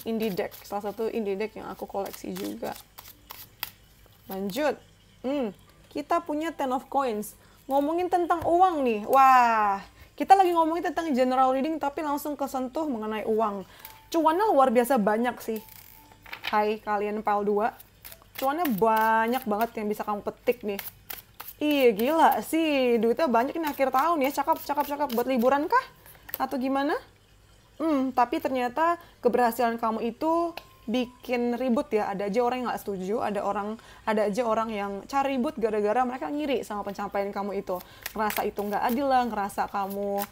indie deck, salah satu indie deck yang aku koleksi juga. Lanjut. Kita punya Ten of Coins. Ngomongin tentang uang nih. Wah, kita lagi ngomongin tentang general reading tapi langsung kesentuh mengenai uang. Cuannya luar biasa banyak sih. Hai kalian pile 2. Cuannya banyak banget yang bisa kamu petik nih. Iya gila sih, duitnya banyak ini akhir tahun ya. Cakep. Buat liburan kah? Atau gimana? Tapi ternyata keberhasilan kamu itu bikin ribut ya. Ada aja orang yang nggak setuju, ada aja orang yang cari ribut gara-gara mereka ngiri sama pencapaian kamu itu. Ngerasa itu nggak adil lah, ngerasa kamu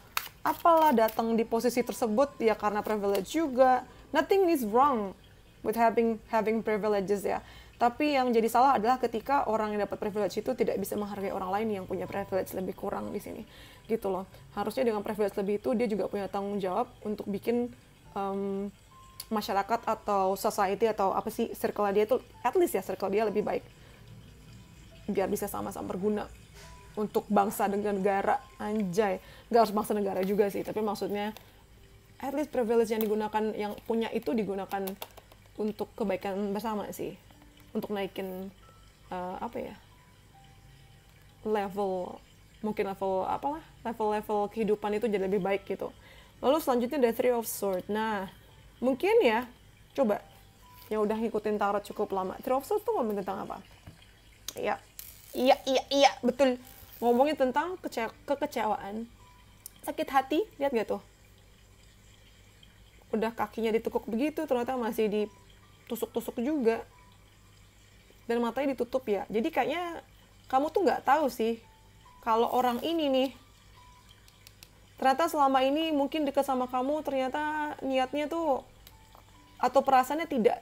apalah datang di posisi tersebut ya karena privilege juga. Nothing is wrong with having privileges ya. Tapi yang jadi salah adalah ketika orang yang dapat privilege itu tidak bisa menghargai orang lain yang punya privilege lebih kurang di sini. Gitu loh. Harusnya dengan privilege lebih itu dia juga punya tanggung jawab untuk bikin masyarakat atau society atau apa sih circle dia itu at least ya circle dia lebih baik biar bisa sama-sama berguna untuk bangsa dan negara. Anjay, nggak harus bangsa negara juga sih, tapi maksudnya at least privilege yang digunakan yang punya itu digunakan untuk kebaikan bersama sih, untuk naikin level kehidupan itu jadi lebih baik gitu. Lalu selanjutnya ada Three of Swords. Nah, mungkin ya, coba yang udah ngikutin tarot cukup lama. Three of Swords tuh ngomongin tentang apa? Iya, betul. Ngomongin tentang kekecewaan, sakit hati, lihat gak tuh? Udah kakinya ditekuk begitu, ternyata masih ditusuk-tusuk juga. Dan matanya ditutup ya. Jadi kayaknya kamu tuh nggak tahu sih, kalau orang ini nih, ternyata selama ini mungkin dekat sama kamu, ternyata niatnya tuh atau perasaannya tidak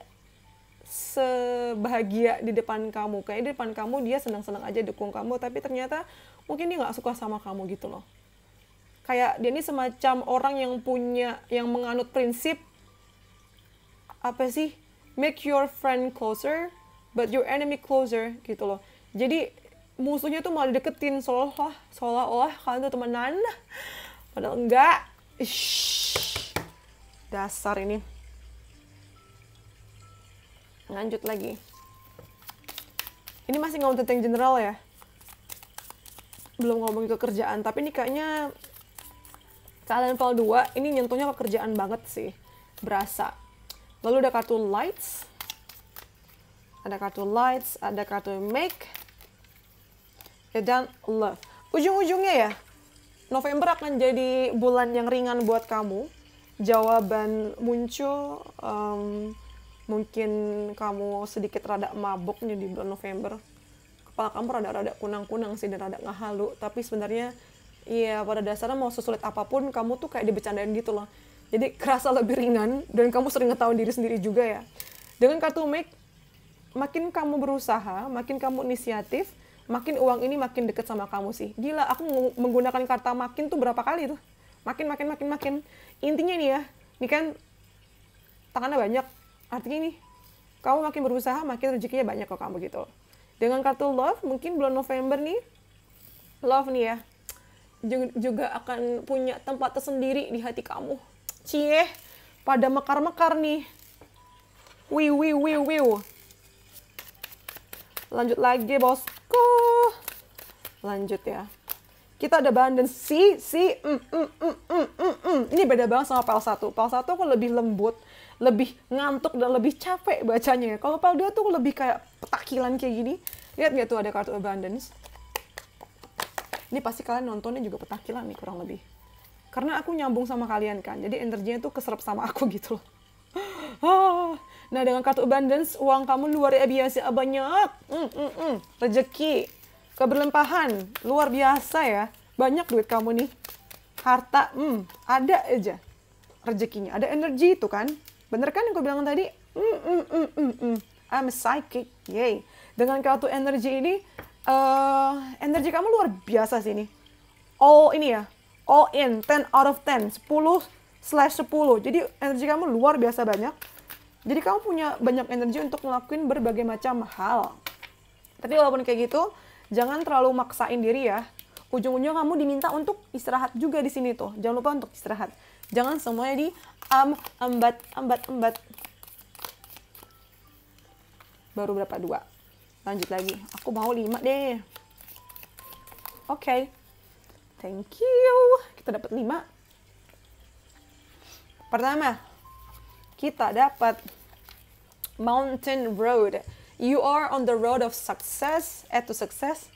sebahagia di depan kamu. Kayak di depan kamu dia senang-senang aja dukung kamu, tapi ternyata mungkin dia nggak suka sama kamu gitu loh. Kayak dia ini semacam orang yang menganut prinsip apa sih? Make your friend closer, but your enemy closer gitu loh. Jadi musuhnya tuh malah deketin seolah-olah kalian tuh temenan. Padahal enggak. Dasar ini. Lanjut lagi. Ini masih ngomong tentang general ya. Belum ngomongin kerjaan. Tapi ini kayaknya kalian pal 2 ini nyentuhnya ke kerjaan banget sih. Berasa. Lalu ada kartu lights. Ada kartu make. Dan love. Ujung-ujungnya ya, November akan jadi bulan yang ringan buat kamu. Jawaban muncul, mungkin kamu sedikit rada mabuk nih di bulan November. Kepala kamu rada-rada kunang-kunang sih dan rada ngehalu. Tapi sebenarnya, ya pada dasarnya mau sesulit apapun, kamu tuh kayak dibecandain gitu loh. Jadi kerasa lebih ringan dan kamu sering ngetahuin diri sendiri juga ya. Dengan kartu make, makin kamu berusaha, makin kamu inisiatif, makin uang ini makin deket sama kamu sih. Gila, aku menggunakan kata makin tuh berapa kali tuh. Makin. Intinya nih ya, ini kan tangannya banyak. Artinya nih, kamu makin berusaha, makin rezekinya banyak kok kamu gitu. Dengan kartu love, mungkin bulan November nih, love nih ya, juga akan punya tempat tersendiri di hati kamu. Cie, pada mekar-mekar nih. Wiu. Lanjut lagi bosku. Lanjut ya. Kita ada abundance. Ini beda banget sama PAL 1. PAL 1 aku lebih lembut, lebih ngantuk dan lebih capek bacanya. Kalau PAL 2 tuh lebih kayak petakilan kayak gini. Lihat nggak tuh ada kartu abundance. Ini pasti kalian nontonnya juga petakilan nih kurang lebih. Karena aku nyambung sama kalian kan. Jadi energinya tuh keserap sama aku gitu loh. Nah, dengan kartu abundance, uang kamu luar biasa banyak. Rezeki, keberlimpahan, luar biasa ya. Banyak duit kamu nih. Harta, ada aja rezekinya. Ada energi itu kan. Bener kan yang aku bilang tadi? I'm a psychic, yay. Dengan kartu energi ini, Energi kamu luar biasa sih ini. All ini ya, all in, 10 out of 10, 10/10. Jadi energi kamu luar biasa banyak. Jadi kamu punya banyak energi untuk ngelakuin berbagai macam hal. Tapi walaupun kayak gitu, jangan terlalu maksain diri ya. Ujung-ujungnya kamu diminta untuk istirahat juga di sini tuh. Jangan lupa untuk istirahat. Jangan semuanya di embat. Baru berapa? 2. Lanjut lagi. Aku mau 5 deh. Oke. Thank you. Kita dapat 5. Pertama, kita dapat Mountain Road. You are on the road of success. To success.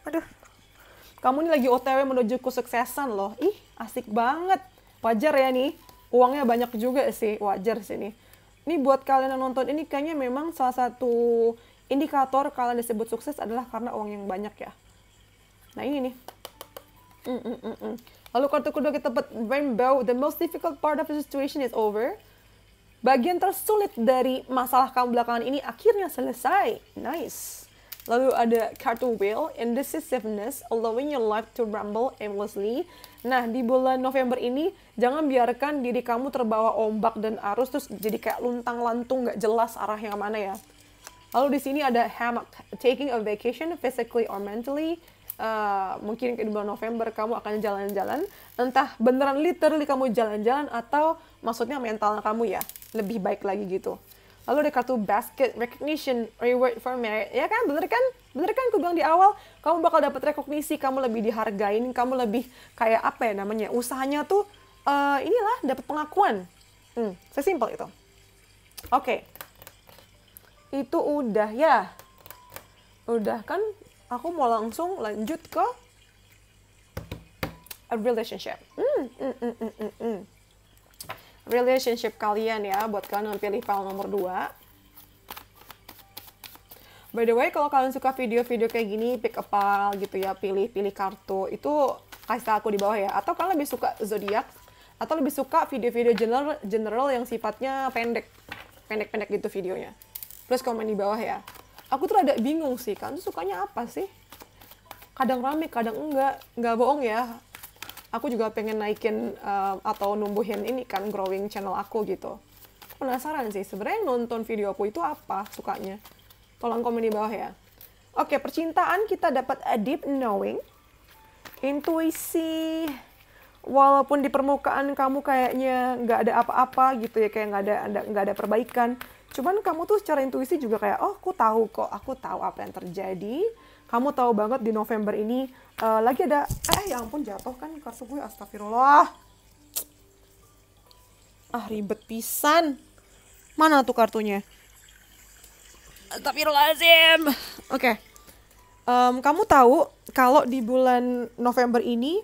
Aduh. Kamu ini lagi OTW menuju kesuksesan loh. Ih, asik banget. Wajar ya nih. Uangnya banyak juga sih. Wajar sih nih. Ini buat kalian yang nonton ini kayaknya memang salah satu indikator kalian disebut sukses adalah karena uang yang banyak ya. Nah ini nih. Lalu kartu kedua kita dapat Rainbow. The most difficult part of the situation is over. Bagian tersulit dari masalah kamu belakangan ini akhirnya selesai. Nice. Lalu ada kartu Wheel. Indecisiveness, allowing your life to rumble aimlessly. Nah, di bulan November ini, jangan biarkan diri kamu terbawa ombak dan arus, terus jadi kayak luntang-lantung, nggak jelas arah yang mana ya. Lalu di sini ada Hammock. Taking a vacation, physically or mentally. Mungkin di bulan November kamu akan jalan-jalan. Entah beneran literally kamu jalan-jalan atau maksudnya mental kamu ya. Lebih baik lagi gitu. Lalu ada kartu Basket, Recognition, Reward for Merit. Ya kan? Bener kan? Bener kan aku bilang di awal, kamu bakal dapat rekognisi, kamu lebih dihargain, kamu lebih kayak apa ya namanya, usahanya tuh inilah dapat pengakuan. Sesimpel itu. Oke. Itu udah ya. Udah kan? Aku mau langsung lanjut ke a relationship. Relationship kalian ya, buat kalian yang pilih file nomor 2. By the way, kalau kalian suka video-video kayak gini, pick a file gitu ya, pilih-pilih kartu, itu kasih tahu aku di bawah ya. Atau kalian lebih suka zodiak, atau lebih suka video-video general yang sifatnya pendek gitu videonya. Terus komen di bawah ya. Aku tuh rada bingung sih, kalian tuh sukanya apa sih? Kadang rame, kadang enggak bohong ya. Aku juga pengen naikin atau numbuhin ini kan, growing channel aku gitu. Penasaran sih, sebenarnya nonton video aku itu apa sukanya? Tolong komen di bawah ya. Oke, percintaan kita dapat a deep knowing, intuisi. Walaupun di permukaan kamu kayaknya nggak ada apa-apa gitu ya, kayak nggak ada perbaikan. Cuman kamu tuh secara intuisi juga kayak, oh aku tahu apa yang terjadi. Kamu tahu banget di November ini lagi ada, ya ampun jatuh kan kartu gue, astagfirullah. Ribet pisan. Mana tuh kartunya? Astagfirullahaladzim. Oke. Kamu tahu kalau di bulan November ini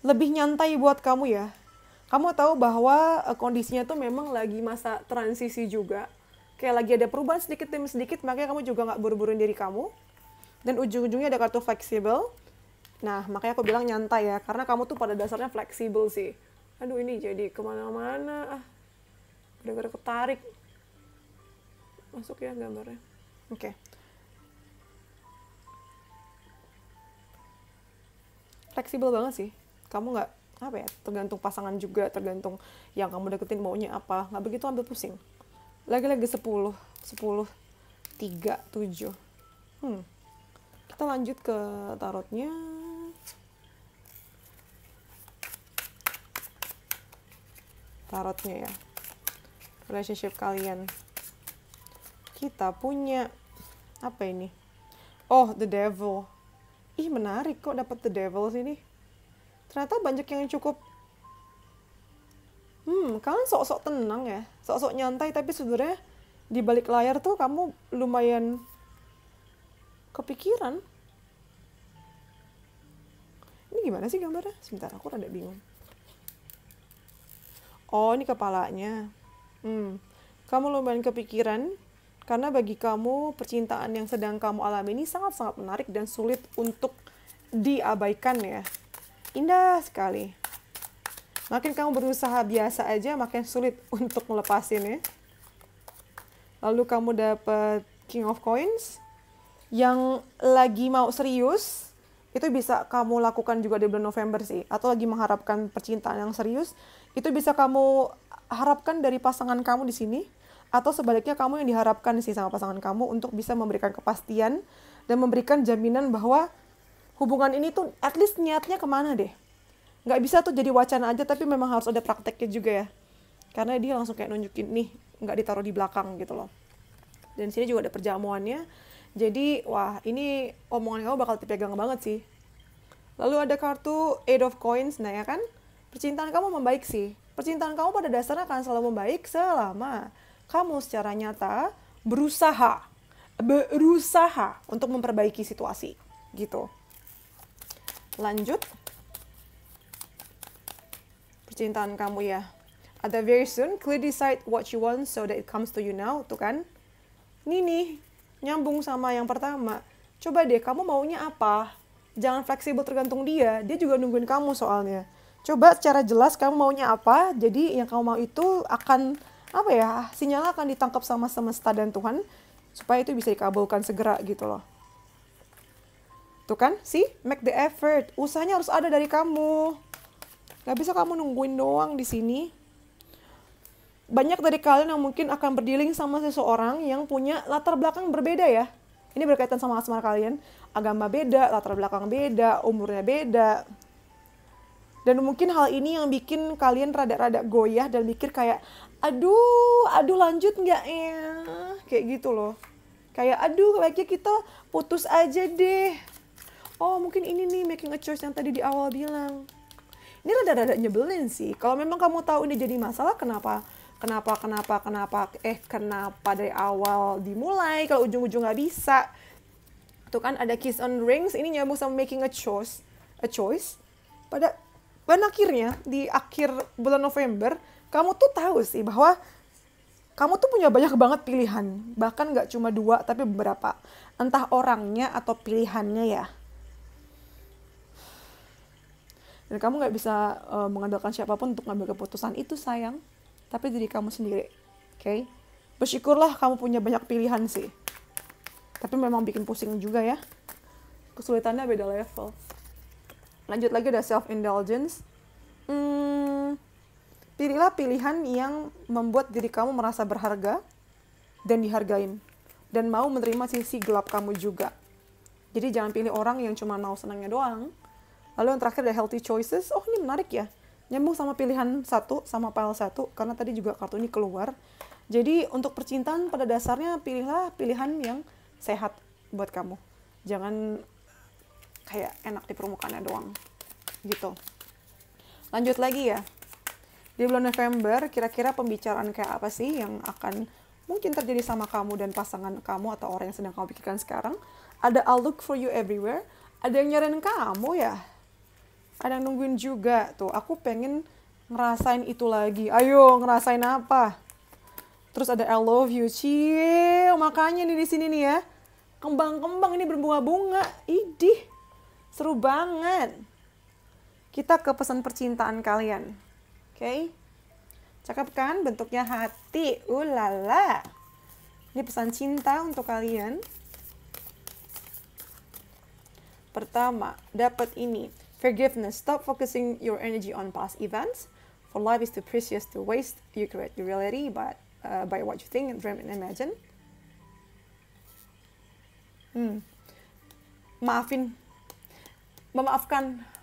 lebih nyantai buat kamu ya. Kamu tahu bahwa kondisinya tuh memang lagi masa transisi juga. Kayak lagi ada perubahan sedikit demi sedikit, makanya kamu juga nggak buru-buruin diri kamu. Dan ujung-ujungnya ada kartu fleksibel. Nah, makanya aku bilang nyantai ya, karena kamu tuh pada dasarnya fleksibel sih. Aduh, ini jadi kemana-mana. Gara-gara ketarik. Masuk ya gambarnya. Oke. Fleksibel banget sih. Kamu nggak, tergantung pasangan juga, tergantung yang kamu deketin maunya apa. Nggak begitu ambil pusing. Lagi-lagi 10, 3, 7. Kita lanjut ke tarotnya. Tarotnya ya. Relationship kalian. Kita punya apa ini? Oh, the devil. Ih, menarik kok dapat the devil sini. Ternyata banyak yang cukup kalian sok-sok tenang ya. Sok-sok nyantai, tapi sebenarnya di balik layar tuh kamu lumayan kepikiran. Ini gimana sih gambarnya? Sebentar, aku rada bingung. Oh, ini kepalanya. Kamu lumayan kepikiran, karena bagi kamu, percintaan yang sedang kamu alami ini sangat-sangat menarik dan sulit untuk diabaikan ya. Indah sekali. Makin kamu berusaha biasa aja, makin sulit untuk melepasin ya. Lalu kamu dapat King of Coins. Yang lagi mau serius, itu bisa kamu lakukan juga di bulan November sih. Atau lagi mengharapkan percintaan yang serius, itu bisa kamu harapkan dari pasangan kamu di sini. Atau sebaliknya kamu yang diharapkan sih sama pasangan kamu untuk bisa memberikan kepastian dan memberikan jaminan bahwa hubungan ini tuh at least niatnya kemana deh. Nggak bisa tuh jadi wacana aja, tapi memang harus ada prakteknya juga ya. Karena dia langsung kayak nunjukin nih, nggak ditaruh di belakang gitu loh. Dan sini juga ada perjamuannya. Jadi, wah ini omongan kamu bakal dipegang banget sih. Lalu ada kartu Eight of Coins, nah ya kan? Percintaan kamu membaik sih. Percintaan kamu pada dasarnya akan selalu membaik selama kamu secara nyata berusaha untuk memperbaiki situasi. Gitu. Lanjut. Percintaan kamu ya. Ada very soon, clearly decide what you want so that it comes to you now. Tuh kan? Ini nih, nyambung sama yang pertama. Coba deh, kamu maunya apa? Jangan fleksibel tergantung dia. Dia juga nungguin kamu soalnya. Coba secara jelas kamu maunya apa. Jadi yang kamu mau itu akan, apa ya, sinyalnya akan ditangkap sama semesta dan Tuhan. Supaya itu bisa dikabulkan segera gitu loh. Tuh kan, see? Make the effort. Usahanya harus ada dari kamu. Gak bisa kamu nungguin doang di sini. Banyak dari kalian yang mungkin akan berdealing sama seseorang yang punya latar belakang berbeda ya. Ini berkaitan sama asmara kalian. Agama beda, latar belakang beda, umurnya beda. Dan mungkin hal ini yang bikin kalian rada-rada goyah dan mikir kayak, aduh lanjut nggak ya? Kayak gitu loh. Kayak, aduh baiknya kita putus aja deh. Oh mungkin ini nih making a choice yang tadi di awal bilang. Ini rada-rada nyebelin sih. Kalau memang kamu tahu ini jadi masalah, kenapa dari awal dimulai kalau ujung-ujung nggak bisa. Tuh kan ada kiss on rings, ini nyambung sama making a choice. Pada akhirnya di akhir bulan November kamu tuh tahu sih bahwa kamu tuh punya banyak banget pilihan, bahkan nggak cuma 2 tapi beberapa, entah orangnya atau pilihannya ya. Dan kamu nggak bisa mengandalkan siapapun untuk ngambil keputusan itu sayang. Tapi diri kamu sendiri, oke? Bersyukurlah kamu punya banyak pilihan sih. Tapi memang bikin pusing juga ya. Kesulitannya beda level. Lanjut lagi ada self-indulgence. Pilihlah pilihan yang membuat diri kamu merasa berharga dan dihargain. Dan mau menerima sisi gelap kamu juga. Jadi jangan pilih orang yang cuma mau senangnya doang. Lalu yang terakhir ada healthy choices. Oh ini menarik ya. Nyambung sama pilihan 1, sama pile 1, karena tadi juga kartu ini keluar. Jadi untuk percintaan pada dasarnya pilihlah pilihan yang sehat buat kamu. Jangan kayak enak di permukaannya doang. Gitu. Lanjut lagi ya. Di bulan November, kira-kira pembicaraan kayak apa sih yang akan mungkin terjadi sama kamu dan pasangan kamu atau orang yang sedang kamu pikirkan sekarang? Ada I'll look for you everywhere. Ada yang nyariin kamu ya? Ada yang nungguin juga tuh. Aku pengen ngerasain itu lagi. Ayo ngerasain apa? Terus ada I love you, ciel. Makanya nih di sini nih ya. Kembang-kembang ini berbunga-bunga. Idih, seru banget. Kita ke pesan percintaan kalian. Oke? Cakep kan? Bentuknya hati. Ulala. Ini pesan cinta untuk kalian. Pertama, dapat ini. Forgiveness. Stop focusing your energy on past events. For life is too precious to waste. You create your reality by what you think, dream, and imagine.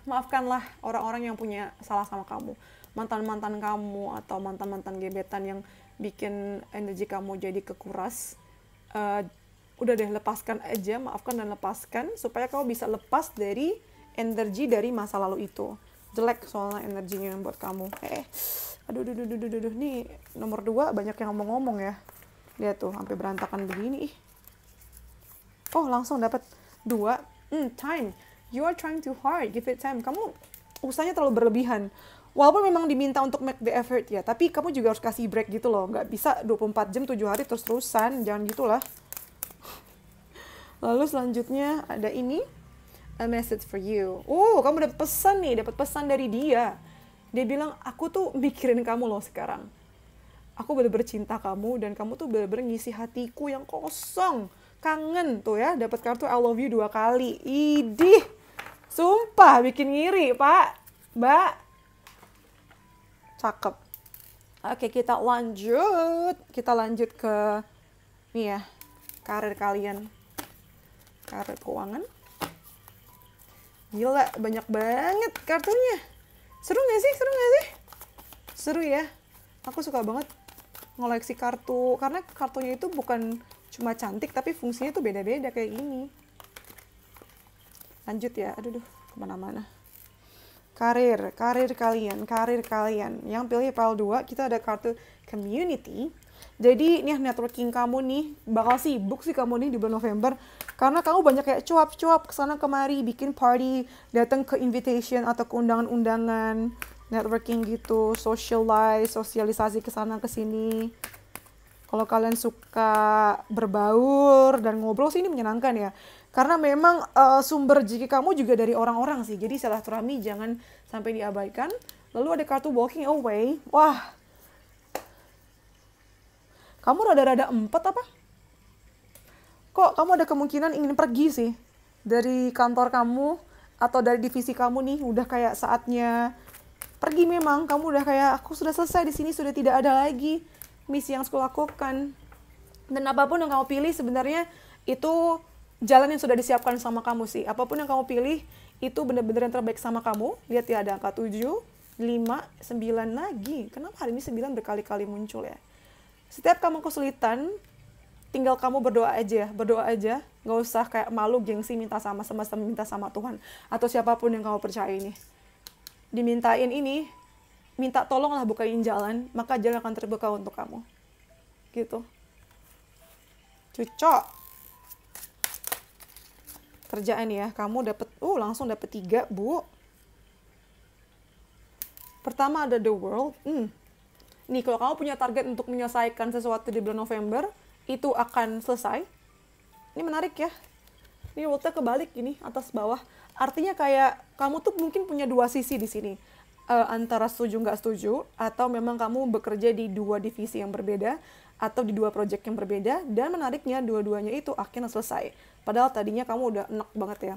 Maafkanlah orang-orang yang punya salah sama kamu. Mantan-mantan kamu atau mantan-mantan gebetan yang bikin energi kamu jadi kekuras. Udah deh, lepaskan aja, maafkan dan lepaskan supaya kamu bisa lepas dari energi dari masa lalu itu. Jelek soalnya energinya yang buat kamu. Aduh, nih nomor 2 banyak yang ngomong-ngomong ya. Lihat tuh, sampai berantakan begini. Oh, langsung dapat 2. Time. You are trying too hard. Give it time. Kamu usahanya terlalu berlebihan. Walaupun memang diminta untuk make the effort ya, tapi kamu juga harus kasih break gitu loh. Nggak bisa 24 jam 7 hari terus-terusan. Jangan gitulah. Lalu selanjutnya ada ini. A message for you. Oh, kamu dapat pesan nih, dapat pesan dari dia. Dia bilang, aku tuh mikirin kamu loh sekarang. Aku bener-bener cinta kamu dan kamu tuh bener-bener ngisi hatiku yang kosong. kangen tuh ya, dapat kartu I love you 2 kali. Idih, sumpah bikin ngiri Pak, Mbak. Cakep. Oke, kita lanjut ke nih ya, karir kalian, karir keuangan. Gila, banyak banget kartunya. Seru gak sih? Seru ya. Aku suka banget ngoleksi kartu, karena kartunya itu bukan cuma cantik, tapi fungsinya tuh beda-beda kayak gini. Lanjut ya, aduh, kemana-mana. Karir kalian. Yang pilih pile 2, kita ada kartu community. Jadi nih networking kamu nih, bakal sibuk sih kamu nih di bulan November. Karena kamu banyak kayak cuap-cuap kesana kemari, bikin party, datang ke invitation atau ke undangan-undangan, networking gitu, sosialisasi kesana kesini. Kalau kalian suka berbaur dan ngobrol sih ini menyenangkan ya. Karena memang sumber rezeki kamu juga dari orang-orang sih. Jadi silaturahmi jangan sampai diabaikan. Lalu ada kartu walking away. Wah. Kamu rada-rada 4 apa? Kok kamu ada kemungkinan ingin pergi sih? Dari kantor kamu atau dari divisi kamu nih udah kayak saatnya pergi memang. Kamu udah kayak aku sudah selesai di sini, sudah tidak ada lagi misi yang aku lakukan. Dan apapun yang kamu pilih sebenarnya itu jalan yang sudah disiapkan sama kamu sih. Apapun yang kamu pilih, itu benar-benar yang terbaik sama kamu. Lihat ya, ada angka 7, 5, 9 lagi. Kenapa hari ini 9 berkali-kali muncul ya? Setiap kamu kesulitan, tinggal kamu berdoa aja. Nggak usah kayak malu, gengsi, minta sama semesta, minta sama Tuhan. Atau siapapun yang kamu percaya ini. Dimintain ini, minta tolonglah bukain jalan, maka jalan akan terbuka untuk kamu. Gitu. Cocok. Kerjaan ya, kamu dapat langsung dapat 3, Bu. Pertama ada the world. Nih, kalau kamu punya target untuk menyelesaikan sesuatu di bulan November, itu akan selesai. Ini menarik ya. Ini world-nya kebalik ini, atas bawah. Artinya kayak kamu tuh mungkin punya 2 sisi di sini. Antara setuju nggak setuju, atau memang kamu bekerja di 2 divisi yang berbeda, atau di 2 project yang berbeda, dan menariknya dua-duanya itu akhirnya selesai. Padahal tadinya kamu udah enak banget ya.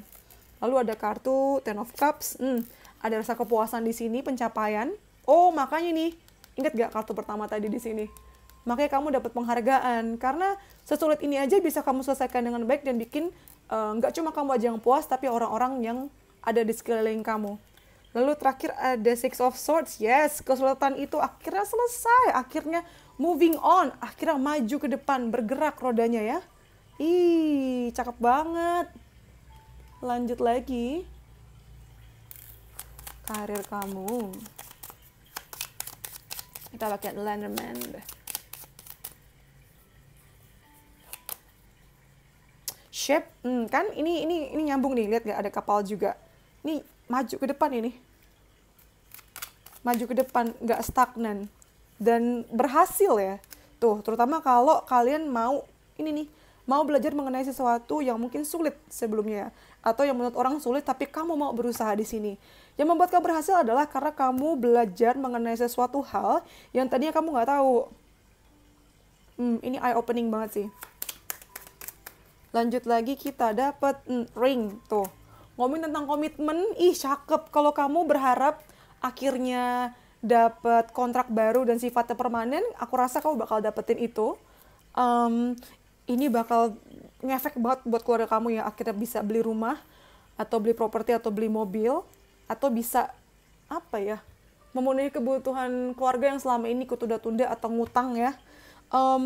Lalu ada kartu Ten of Cups. Ada rasa kepuasan di sini, pencapaian. Oh, makanya nih, ingat gak kartu pertama tadi di sini? Makanya kamu dapat penghargaan. Karena sesulit ini aja bisa kamu selesaikan dengan baik dan bikin nggak cuma kamu aja yang puas, tapi orang-orang yang ada di sekeliling kamu. Lalu terakhir ada Six of Swords. Yes, kesulitan itu akhirnya selesai. Akhirnya moving on. Akhirnya maju ke depan, bergerak rodanya ya. Ih, cakep banget. Lanjut lagi. Karir kamu. Kita pakai Lenormand. Shape, kan ini nyambung nih. Lihat gak ada kapal juga. Ini maju ke depan ini. Maju ke depan, nggak stagnan. Dan berhasil ya. Tuh, terutama kalau kalian mau belajar mengenai sesuatu yang mungkin sulit sebelumnya, atau yang menurut orang sulit tapi kamu mau berusaha di sini. Yang membuat kamu berhasil adalah karena kamu belajar mengenai sesuatu hal yang tadinya kamu nggak tahu. Ini eye opening banget sih. Lanjut lagi kita dapat ring tuh. Ngomongin tentang komitmen, cakep. Kalau kamu berharap akhirnya dapat kontrak baru dan sifatnya permanen, aku rasa kamu bakal dapetin itu. Ini bakal ngefek banget buat keluarga kamu ya, akhirnya bisa beli rumah, atau beli properti, atau beli mobil, atau bisa, memenuhi kebutuhan keluarga yang selama ini ketunda-tunda atau ngutang ya.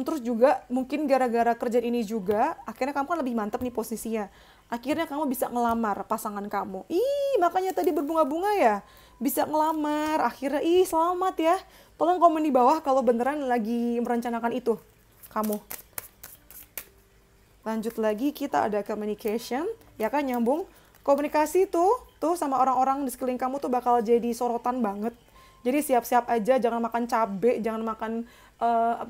Terus juga mungkin gara-gara kerjaan ini juga, akhirnya kamu kan lebih mantap nih posisinya. Akhirnya kamu bisa ngelamar pasangan kamu. Makanya tadi berbunga-bunga ya. Bisa ngelamar, akhirnya selamat ya. Tolong komen di bawah kalau beneran lagi merencanakan itu. Kamu. Lanjut lagi kita ada communication, ya kan nyambung. Komunikasi tuh sama orang-orang di sekeliling kamu tuh bakal jadi sorotan banget. Jadi siap-siap aja, jangan makan cabai, jangan makan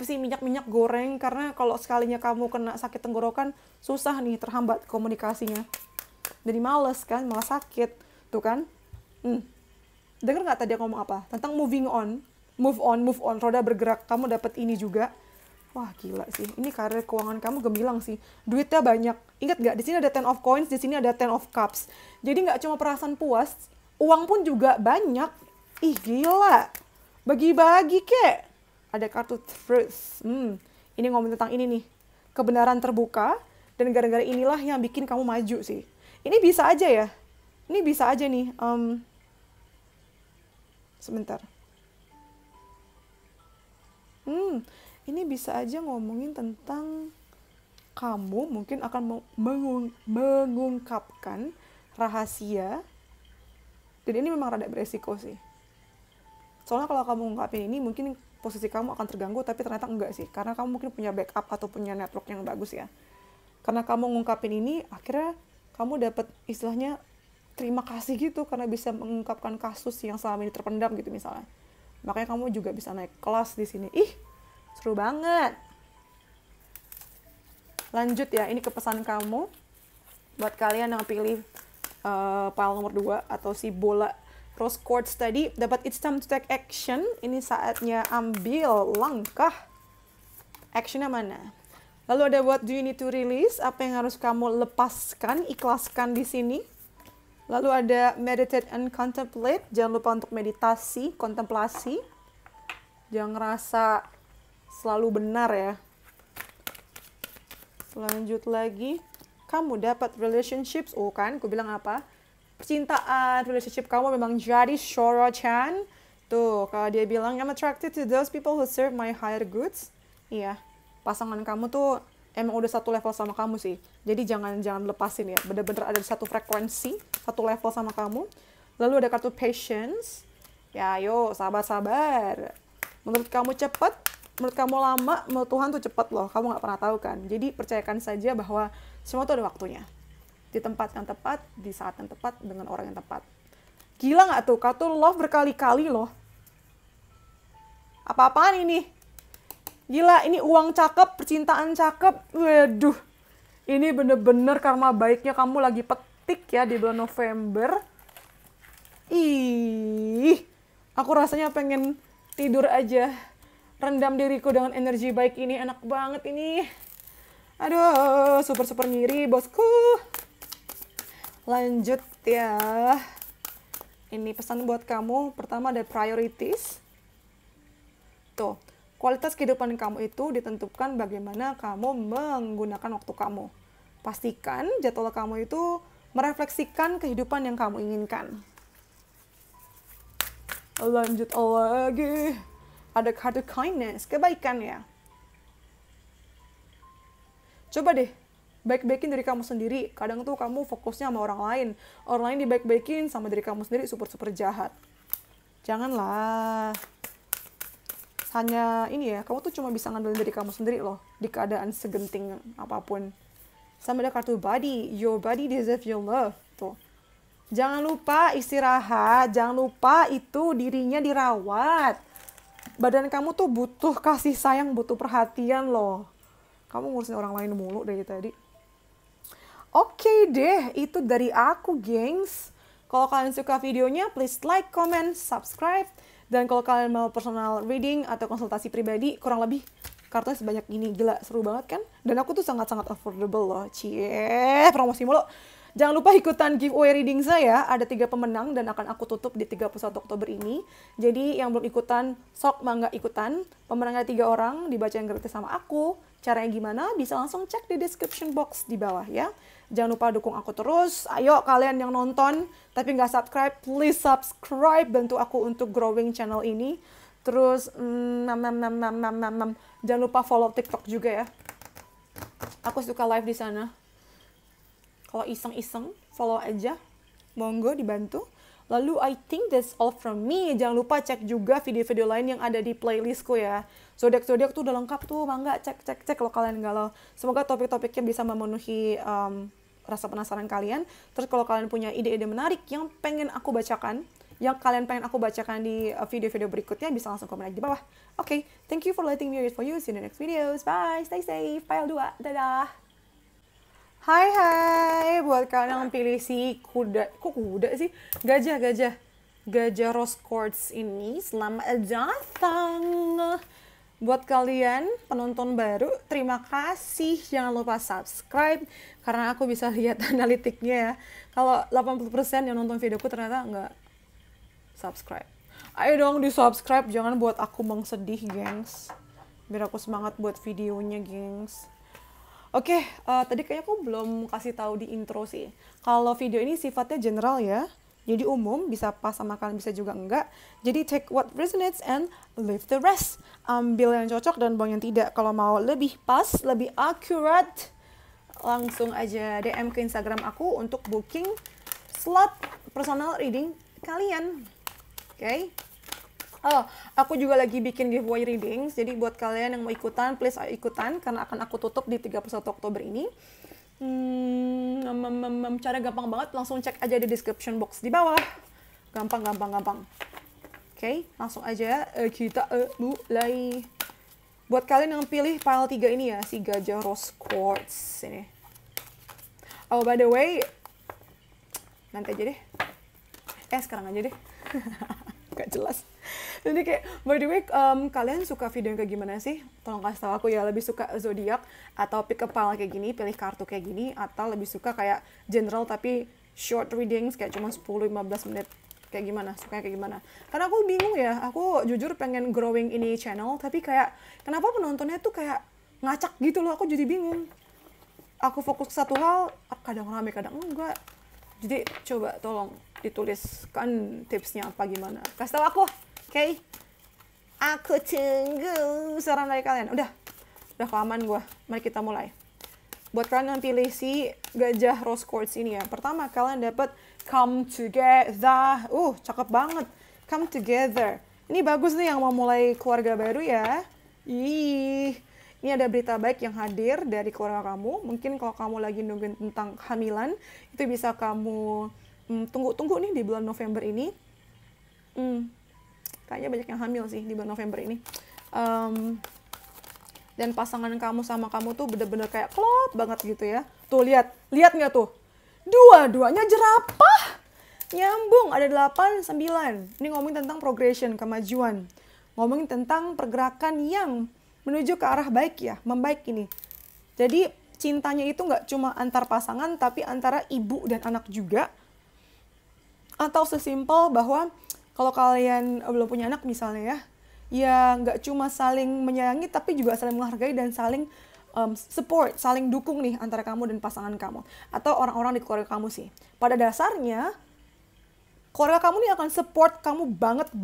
minyak-minyak goreng, karena kalau sekalinya kamu kena sakit tenggorokan, susah nih, terhambat komunikasinya. Jadi malas sakit, tuh kan. Dengar nggak tadi aku ngomong apa? Tentang moving on, move on, roda bergerak. Kamu dapat ini juga. Wah gila sih, ini karir keuangan kamu gemilang sih. Duitnya banyak. Ingat gak, di sini ada Ten of Coins, di sini ada Ten of Cups. Jadi nggak cuma perasaan puas, uang pun juga banyak. Ih gila, bagi-bagi kek. Ada kartu Truth. Ini ngomong tentang ini nih, kebenaran terbuka. Dan gara-gara inilah yang bikin kamu maju sih. Ini bisa aja ya. Ini bisa aja nih. Sebentar. Ini bisa aja ngomongin tentang kamu mungkin akan mengungkapkan rahasia. Dan ini memang rada beresiko sih. Soalnya kalau kamu ngungkapin ini mungkin posisi kamu akan terganggu, tapi ternyata enggak sih. Karena kamu mungkin punya backup atau punya network yang bagus ya. Karena kamu ngungkapin ini, akhirnya kamu dapat istilahnya terima kasih gitu karena bisa mengungkapkan kasus yang selama ini terpendam gitu misalnya. Makanya kamu juga bisa naik kelas di sini. Ih, seru banget. Lanjut ya, ini ke pesan kamu. Buat kalian yang pilih pile nomor 2 atau si bola rose quartz tadi, dapat it's time to take action. Ini saatnya ambil langkah. Actionnya mana? Lalu ada what do you need to release? Apa yang harus kamu lepaskan, ikhlaskan di sini? Lalu ada meditate and contemplate. Jangan lupa untuk meditasi, kontemplasi. Jangan ngerasa selalu benar ya. Lanjut lagi. Kamu dapat relationships. Oh kan, aku bilang apa? Percintaan, relationship kamu memang jadi Shoro-chan. Tuh, kalau dia bilang, I'm attracted to those people who serve my higher goods. Iya, pasangan kamu tuh emang udah satu level sama kamu sih. Jadi jangan lepasin ya. Bener-bener ada satu frekuensi, satu level sama kamu. Lalu ada kartu patience. Ya, ayo sabar-sabar. Menurut kamu cepat, menurut kamu lama, menurut Tuhan tuh cepat loh. Kamu nggak pernah tahu kan. Jadi percayakan saja bahwa semua tuh ada waktunya. Di tempat yang tepat, di saat yang tepat, dengan orang yang tepat. Gila nggak tuh? Kartu love berkali-kali loh. Apa-apaan ini? Gila, ini uang cakep, percintaan cakep. Waduh, ini bener-bener karma baiknya kamu lagi petik ya di bulan November. Ih, aku rasanya pengen tidur aja. Rendam diriku dengan energi baik ini, enak banget ini. Aduh, super-super ngiri bosku. Lanjut ya. Ini pesan buat kamu. Pertama ada priorities. Tuh. Kualitas kehidupan kamu itu ditentukan bagaimana kamu menggunakan waktu kamu. Pastikan jadwal kamu itu merefleksikan kehidupan yang kamu inginkan. Lanjut lagi. Ada kartu kindness, kebaikan ya. Coba deh, baik-baikin diri kamu sendiri. Kadang tuh kamu fokusnya sama orang lain. Orang lain dibaik-baikin sama diri kamu sendiri super-super jahat. Janganlah. Hanya ini ya, kamu tuh cuma bisa ngandelin diri kamu sendiri loh, di keadaan segenting apapun. Sama ada kartu body, your body deserves your love. Tuh. Jangan lupa istirahat, jangan lupa itu dirinya dirawat. Badan kamu tuh butuh kasih sayang, butuh perhatian loh. Kamu ngurusin orang lain mulu dari tadi. Oke deh, itu dari aku, gengs. Kalau kalian suka videonya, please like, comment, subscribe. Dan kalau kalian mau personal reading atau konsultasi pribadi, kurang lebih kartunya sebanyak ini. Gila, seru banget kan? Dan aku tuh sangat-sangat affordable loh. Cie, promosi mulu. Jangan lupa ikutan giveaway reading saya. Ada 3 pemenang dan akan aku tutup di 31 Oktober ini. Jadi yang belum ikutan, sok mangga ikutan. Pemenangnya 3 orang, dibacain gratis sama aku. Caranya gimana? Bisa langsung cek di description box di bawah ya. Jangan lupa dukung aku terus. Ayo kalian yang nonton tapi nggak subscribe, please subscribe. Bantu aku untuk growing channel ini. Terus, jangan lupa follow TikTok juga ya. Aku suka live di sana. Kalau iseng-iseng, follow aja. Monggo dibantu. Lalu I think that's all from me. Jangan lupa cek juga video-video lain yang ada di playlistku ya. Zodiak-zodiak tuh udah lengkap tuh, mangga cek kalau kalian galau. Semoga topik-topiknya bisa memenuhi rasa penasaran kalian. Terus kalau kalian punya ide-ide menarik yang pengen aku bacakan, yang kalian pengen aku bacakan di video-video berikutnya, bisa langsung komen di bawah. Oke, thank you for letting me read for you. See you in the next videos. Bye, stay safe. Pile 2, dadah. Hai, buat kalian yang pilih si kuda, kok kuda sih? Gajah rose quartz ini, selamat datang. Buat kalian penonton baru, terima kasih. Jangan lupa subscribe karena aku bisa lihat analitiknya ya. Kalau 80% yang nonton videoku ternyata nggak subscribe. Ayo dong di subscribe, jangan buat aku sedih, gengs. Biar aku semangat buat videonya, gengs. Oke, tadi kayaknya aku belum kasih tahu di intro sih. Kalau video ini sifatnya general ya, jadi umum, bisa pas sama kalian, bisa juga enggak. Jadi take what resonates and leave the rest. Ambil yang cocok dan buang yang tidak. Kalau mau lebih pas, lebih accurate, langsung aja DM ke Instagram aku untuk booking slot personal reading kalian. Oke. Oh, aku juga lagi bikin giveaway readings. Jadi buat kalian yang mau ikutan, please ayo ikutan karena akan aku tutup di 31 Oktober ini. Cara gampang banget, langsung cek aja di description box di bawah. Gampang. Oke, langsung aja kita mulai. Buat kalian yang pilih pile 3 ini ya, si gajah rose quartz ini. Oh, by the way, nanti aja deh. Sekarang aja deh. Gak jelas. Jadi kayak, by the way, kalian suka video yang kayak gimana sih? Tolong kasih tahu aku ya, lebih suka zodiak atau pick a pile kayak gini, pilih kartu kayak gini, atau lebih suka kayak general tapi short readings kayak cuma 10-15 menit. Kayak gimana? Sukanya kayak gimana? Karena aku bingung ya, aku jujur pengen growing ini channel, tapi kayak kenapa penontonnya tuh kayak ngacak gitu loh, aku jadi bingung. Aku fokus ke satu hal, kadang rame, kadang enggak. Jadi coba tolong dituliskan tipsnya apa gimana. Kasih tahu aku, oke? Aku tunggu saran dari kalian. Udah kelamaan gue. Mari kita mulai. Buat kalian yang pilih si gajah rose quartz ini ya. Pertama kalian dapat come together. Cakep banget. Come together. Ini bagus nih yang mau mulai keluarga baru ya. Ini ada berita baik yang hadir dari keluarga kamu. Mungkin kalau kamu lagi nungguin tentang kehamilan, itu bisa kamu tunggu nih di bulan November ini. Kayaknya banyak yang hamil sih di bulan November ini. Dan pasangan kamu sama kamu tuh bener-bener kayak klop banget gitu ya. Tuh lihat nggak tuh? Dua-duanya jerapah. Nyambung, ada 8, 9. Ini ngomongin tentang progression, kemajuan. Ngomongin tentang pergerakan yang menuju ke arah baik ya, membaik ini. Jadi cintanya itu nggak cuma antar pasangan, tapi antara ibu dan anak juga. Atau sesimpel bahwa kalau kalian belum punya anak misalnya ya nggak cuma saling menyayangi, tapi juga saling menghargai dan saling support, saling dukung nih antara kamu dan pasangan kamu. Atau orang-orang di keluarga kamu sih. Pada dasarnya, keluarga kamu nih akan support kamu banget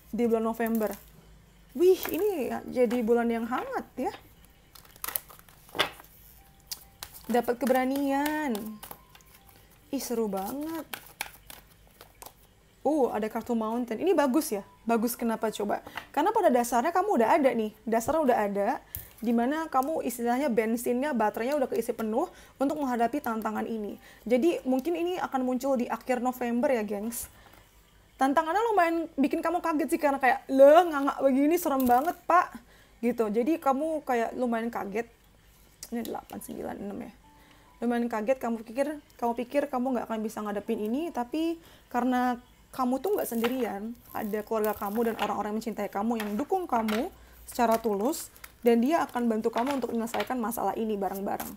di bulan November. Wih, ini jadi bulan yang hangat ya. Dapat keberanian. Seru banget. Ada kartu mountain. Ini bagus ya. Bagus kenapa coba? Karena pada dasarnya kamu udah ada nih. Dasarnya udah ada. Dimana kamu istilahnya bensinnya, baterainya udah keisi penuh untuk menghadapi tantangan ini. Jadi mungkin ini akan muncul di akhir November ya, gengs. Tantangannya lumayan bikin kamu kaget sih, karena kayak, ngangak begini serem banget, Pak. Gitu. Jadi kamu kayak lumayan kaget. Ini 8, 9, 6 ya. Lumayan kaget, kamu pikir kamu nggak akan bisa ngadepin ini, tapi karena kamu tuh nggak sendirian, ada keluarga kamu dan orang-orang yang mencintai kamu yang dukung kamu secara tulus, dan dia akan bantu kamu untuk menyelesaikan masalah ini bareng-bareng.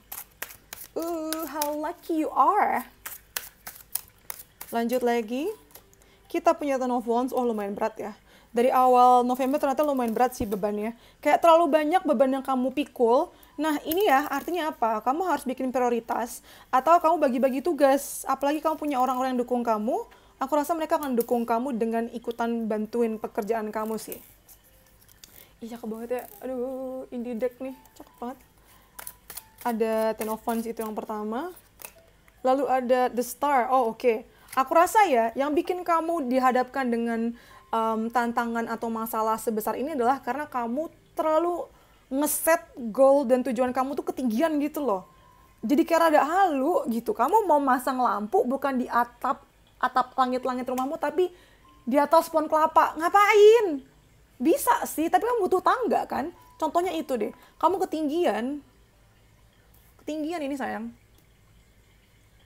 How lucky you are. Lanjut lagi. Kita punya Ten of Wands, lumayan berat ya. Dari awal November ternyata lumayan berat sih bebannya. Kayak terlalu banyak beban yang kamu pikul. Nah ini ya artinya apa? Kamu harus bikin prioritas. Atau kamu bagi-bagi tugas. Apalagi kamu punya orang-orang yang dukung kamu. Aku rasa mereka akan dukung kamu dengan ikutan bantuin pekerjaan kamu sih. Cakep banget ya. Aduh, indie deck nih. Cakep banget. Ada Ten of Wands itu yang pertama. Lalu ada The Star. Oke. Aku rasa ya, yang bikin kamu dihadapkan dengan tantangan atau masalah sebesar ini adalah karena kamu terlalu ngeset goal dan tujuan kamu tuh ketinggian gitu loh. Jadi kayak rada halu gitu. Kamu mau masang lampu bukan di atap langit-langit rumahmu, tapi di atas pohon kelapa. Ngapain? Bisa sih, tapi kamu butuh tangga kan? Contohnya itu deh. Kamu ketinggian ini sayang.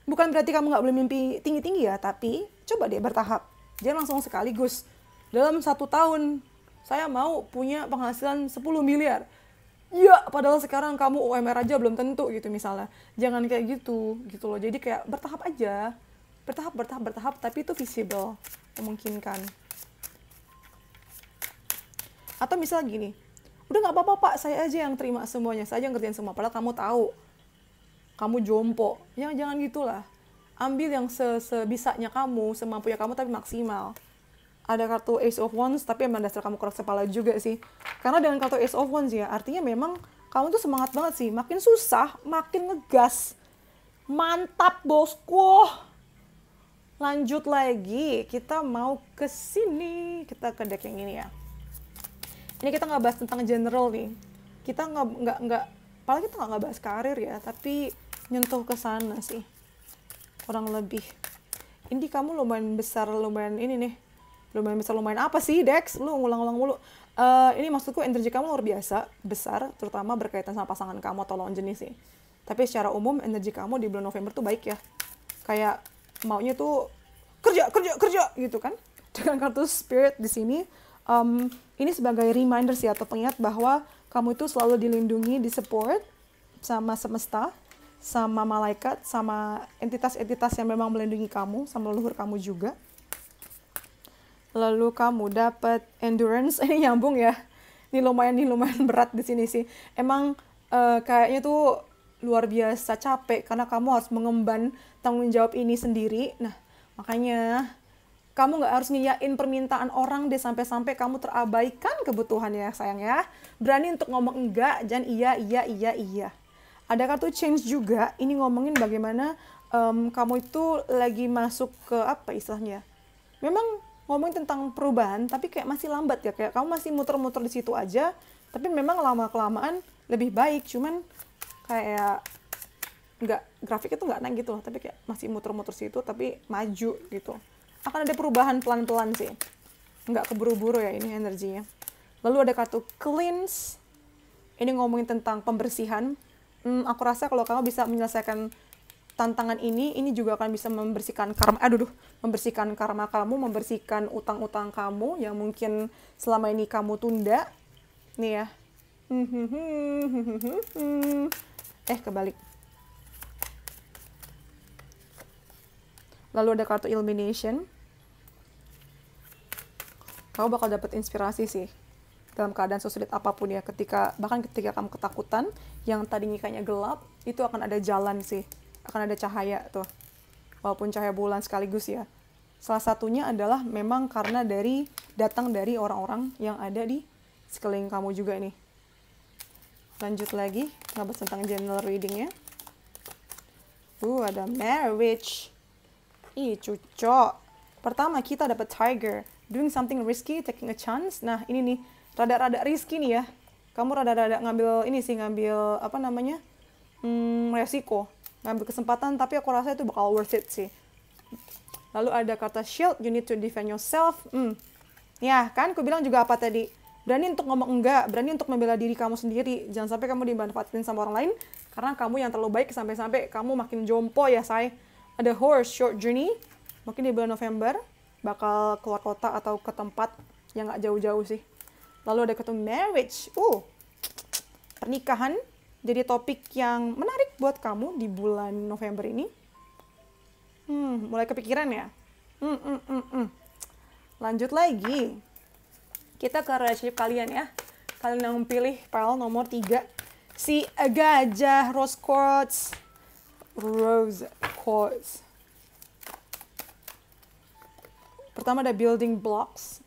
Bukan berarti kamu nggak boleh mimpi tinggi-tinggi ya, tapi coba deh bertahap. Jangan langsung sekaligus. Dalam 1 tahun, Saya mau punya penghasilan 10 miliar. Iya, padahal sekarang kamu UMR aja belum tentu gitu misalnya. Jangan kayak gitu, gitu loh. Jadi kayak bertahap aja. Bertahap, tapi itu visible, memungkinkan. Atau misal gini, udah nggak apa-apa Pak, saya aja yang terima semuanya, saya aja yang ngerjain semua. Padahal kamu tahu, kamu jompo. Jangan gitulah. Ambil yang sebisanya kamu, semampunya kamu, tapi maksimal. Ada kartu Ace of Wands, tapi emang dasar kamu keras kepala juga sih. Karena dengan kartu Ace of Wands ya, artinya memang kamu tuh semangat banget sih. Makin susah, makin ngegas. Mantap bosku. Lanjut lagi, kita mau ke sini. Kita ke deck yang ini ya. Ini kita nggak bahas tentang general nih. Kita nggak, apalagi kita nggak bahas karir ya, tapi nyentuh ke sana sih. Kurang lebih. Ini kamu lumayan besar, lumayan ini nih. Lumayan besar, lumayan apa sih Dex? Lu ngulang-ulang mulu. Ini maksudku energi kamu luar biasa, besar, terutama berkaitan sama pasangan kamu atau lawan jenis sih. Tapi secara umum energi kamu di bulan November tuh baik ya. Kayak maunya tuh kerja gitu kan. Dengan kartu Spirit di sini, ini sebagai reminder sih atau pengingat bahwa kamu itu selalu dilindungi, disupport sama semesta, sama malaikat, sama entitas-entitas yang memang melindungi kamu, sama leluhur kamu juga. Lalu kamu dapat endurance, ini nyambung ya. Ini lumayan berat di sini sih. Emang kayaknya tuh luar biasa capek karena kamu harus mengemban tanggung jawab ini sendiri. Nah, makanya kamu nggak harus ngiyain permintaan orang deh sampai-sampai kamu terabaikan kebutuhan ya sayang ya. Berani untuk ngomong enggak, jangan iya. Ada kartu change juga, ini ngomongin bagaimana kamu itu lagi masuk ke apa istilahnya. Memang ngomongin tentang perubahan, tapi kayak masih lambat ya. Kayak kamu masih muter-muter di situ aja, tapi memang lama-kelamaan lebih baik. Cuman kayak nggak, grafiknya tuh nggak naik gitu loh, tapi kayak masih muter-muter situ, tapi maju gitu. Akan ada perubahan pelan-pelan sih. Nggak keburu-buru ya ini energinya. Lalu ada kartu cleanse. Ini ngomongin tentang pembersihan. Aku rasa kalau kamu bisa menyelesaikan tantangan ini juga akan bisa membersihkan karma, membersihkan karma kamu, membersihkan utang-utang kamu yang mungkin selama ini kamu tunda. Nih ya. Kebalik. Lalu ada kartu illumination. Kamu bakal dapat inspirasi sih dalam keadaan sesulit apapun ya, bahkan ketika kamu ketakutan yang tadinya kayaknya gelap, itu akan ada jalan sih. Akan ada cahaya tuh, walaupun cahaya bulan sekaligus ya. Salah satunya adalah memang karena datang dari orang-orang yang ada di sekeliling kamu juga nih. Lanjut lagi, ngebahas tentang general reading ya. Ada marriage. Cucok. Pertama kita dapat tiger, doing something risky, taking a chance. Nah ini nih, rada-rada risky nih ya. Kamu rada-rada ngambil resiko. Ngambil kesempatan, tapi aku rasa itu bakal worth it sih. Lalu ada kata shield, you need to defend yourself. Ya kan, aku bilang juga apa tadi? Berani untuk ngomong enggak, berani untuk membela diri kamu sendiri. Jangan sampai kamu dimanfaatin sama orang lain, karena kamu yang terlalu baik sampai-sampai kamu makin jompo ya say. Ada horse, short journey, mungkin di bulan November, bakal keluar kota atau ke tempat yang gak jauh-jauh sih. Lalu ada kata marriage, pernikahan. Jadi topik yang menarik buat kamu di bulan November ini. Mulai kepikiran ya? Lanjut lagi. Kita ke relationship kalian ya. Kalian yang pilih pile nomor 3. Si gajah rose quartz. Pertama ada building blocks.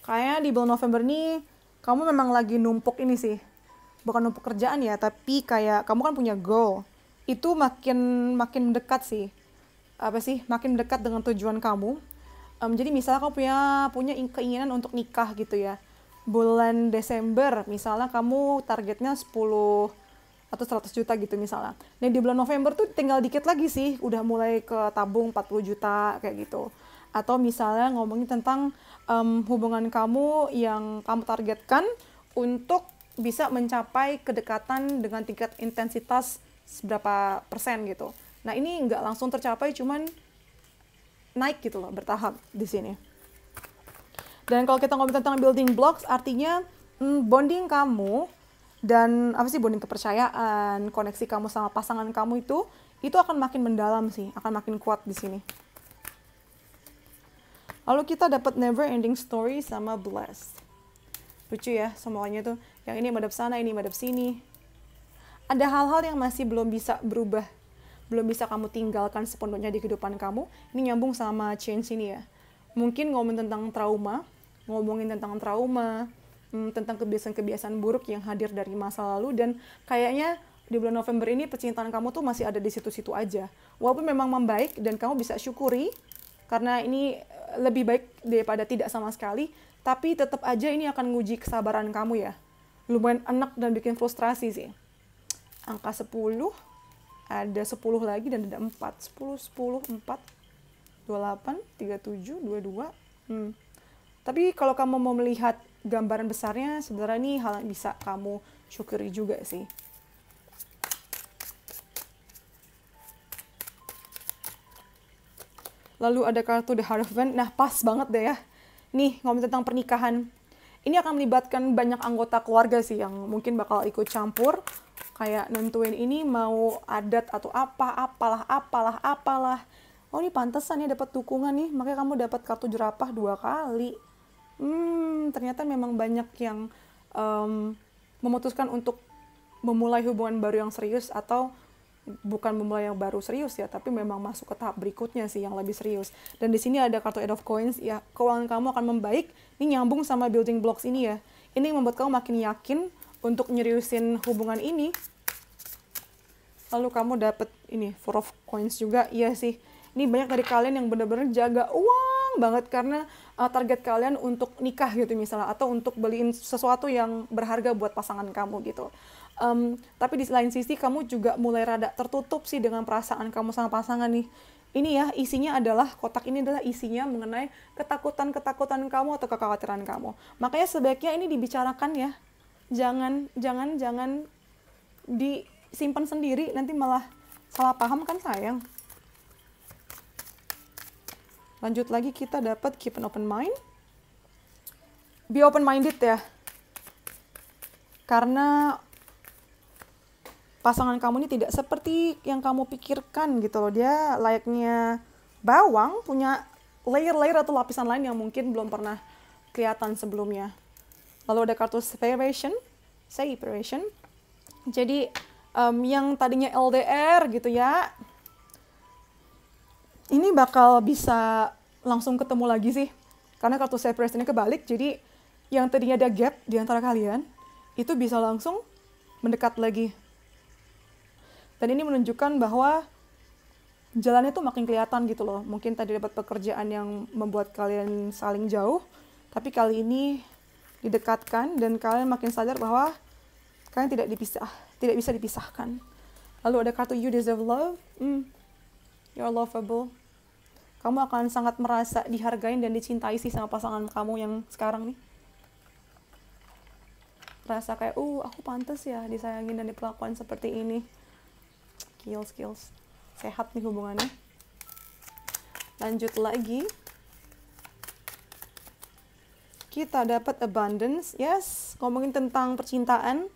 Kayaknya di bulan November ini kamu memang lagi numpuk ini sih. Bukan numpuk kerjaan ya, tapi kayak kamu kan punya goal. Itu makin dekat sih. Makin dekat dengan tujuan kamu. Jadi misalnya kamu punya keinginan untuk nikah gitu ya. Bulan Desember misalnya kamu targetnya 10 atau 100 juta gitu misalnya. Nah di bulan November tuh tinggal dikit lagi sih, udah mulai ke tabung 40 juta kayak gitu. Atau misalnya ngomongin tentang hubungan kamu yang kamu targetkan untuk bisa mencapai kedekatan dengan tingkat intensitas seberapa persen gitu. Nah ini nggak langsung tercapai, cuman naik gitu loh, bertahap di sini. Dan kalau kita ngomong tentang building blocks, artinya bonding kamu dan apa sih, bonding kepercayaan, koneksi kamu sama pasangan kamu itu akan makin mendalam sih, akan makin kuat di sini. Lalu kita dapat never ending story sama blessed. Lucu ya semuanya tuh, yang ini madep sana, ini madep sini. Ada hal-hal yang masih belum bisa berubah, belum bisa kamu tinggalkan sepenuhnya di kehidupan kamu. Ini nyambung sama change ini ya. Mungkin ngomongin tentang trauma, tentang kebiasaan-kebiasaan buruk yang hadir dari masa lalu, dan kayaknya di bulan November ini percintaan kamu tuh masih ada di situ-situ aja. Walaupun memang membaik dan kamu bisa syukuri, karena ini lebih baik daripada tidak sama sekali, tapi tetap aja ini akan nguji kesabaran kamu ya. Lumayan enak dan bikin frustrasi sih. Angka 10, ada 10 lagi dan ada 4. 10, 4, 28, 37, 22. Tapi kalau kamu mau melihat gambaran besarnya, sebenarnya ini hal yang bisa kamu syukuri juga sih. Lalu ada kartu The Heart of Man. Nah, pas banget deh ya. Nih, ngomong tentang pernikahan. Ini akan melibatkan banyak anggota keluarga sih yang mungkin bakal ikut campur. Kayak nentuin ini mau adat atau apalah. Oh, ini pantesan ya dapat dukungan nih. Makanya kamu dapat kartu jerapah 2 kali. Ternyata memang banyak yang memutuskan untuk memulai hubungan baru yang serius, atau bukan memulai yang baru serius ya, tapi memang masuk ke tahap berikutnya sih yang lebih serius. Dan di sini ada kartu Eight of Coins ya, keuangan kamu akan membaik. Ini nyambung sama building blocks ini ya. Ini membuat kamu makin yakin untuk nyeriusin hubungan ini. Lalu kamu dapat ini Four of Coins juga. Iya sih, ini banyak dari kalian yang benar-benar jaga uang banget karena target kalian untuk nikah gitu misalnya, atau untuk beliin sesuatu yang berharga buat pasangan kamu gitu. Tapi di lain sisi kamu juga mulai rada tertutup sih dengan perasaan kamu sama pasangan nih. Ini ya isinya adalah, kotak ini adalah isinya mengenai ketakutan kamu atau kekhawatiran kamu. Makanya sebaiknya ini dibicarakan ya. Jangan disimpan sendiri, nanti malah salah paham kan sayang. Lanjut lagi kita dapat keep an open mind. Be open minded ya. Karena pasangan kamu ini tidak seperti yang kamu pikirkan gitu loh. Dia layaknya bawang, punya layer-layer atau lapisan lain yang mungkin belum pernah kelihatan sebelumnya. Lalu ada kartu separation. Jadi yang tadinya LDR gitu ya, ini bakal bisa langsung ketemu lagi sih. Karena kartu separation ini kebalik, jadi yang tadinya ada gap di antara kalian, itu bisa langsung mendekat lagi. Dan ini menunjukkan bahwa jalannya tuh makin kelihatan gitu loh. Mungkin tadi dapat pekerjaan yang membuat kalian saling jauh, tapi kali ini didekatkan dan kalian makin sadar bahwa kalian tidak bisa dipisahkan. Lalu ada kartu you deserve love. You're lovable. Kamu akan sangat merasa dihargain dan dicintai sih sama pasangan kamu yang sekarang nih. Rasa kayak, aku pantas ya disayangin dan diperlakukan seperti ini. Skills. Sehat nih hubungannya. Lanjut lagi. Kita dapat abundance. Yes, ngomongin tentang percintaan.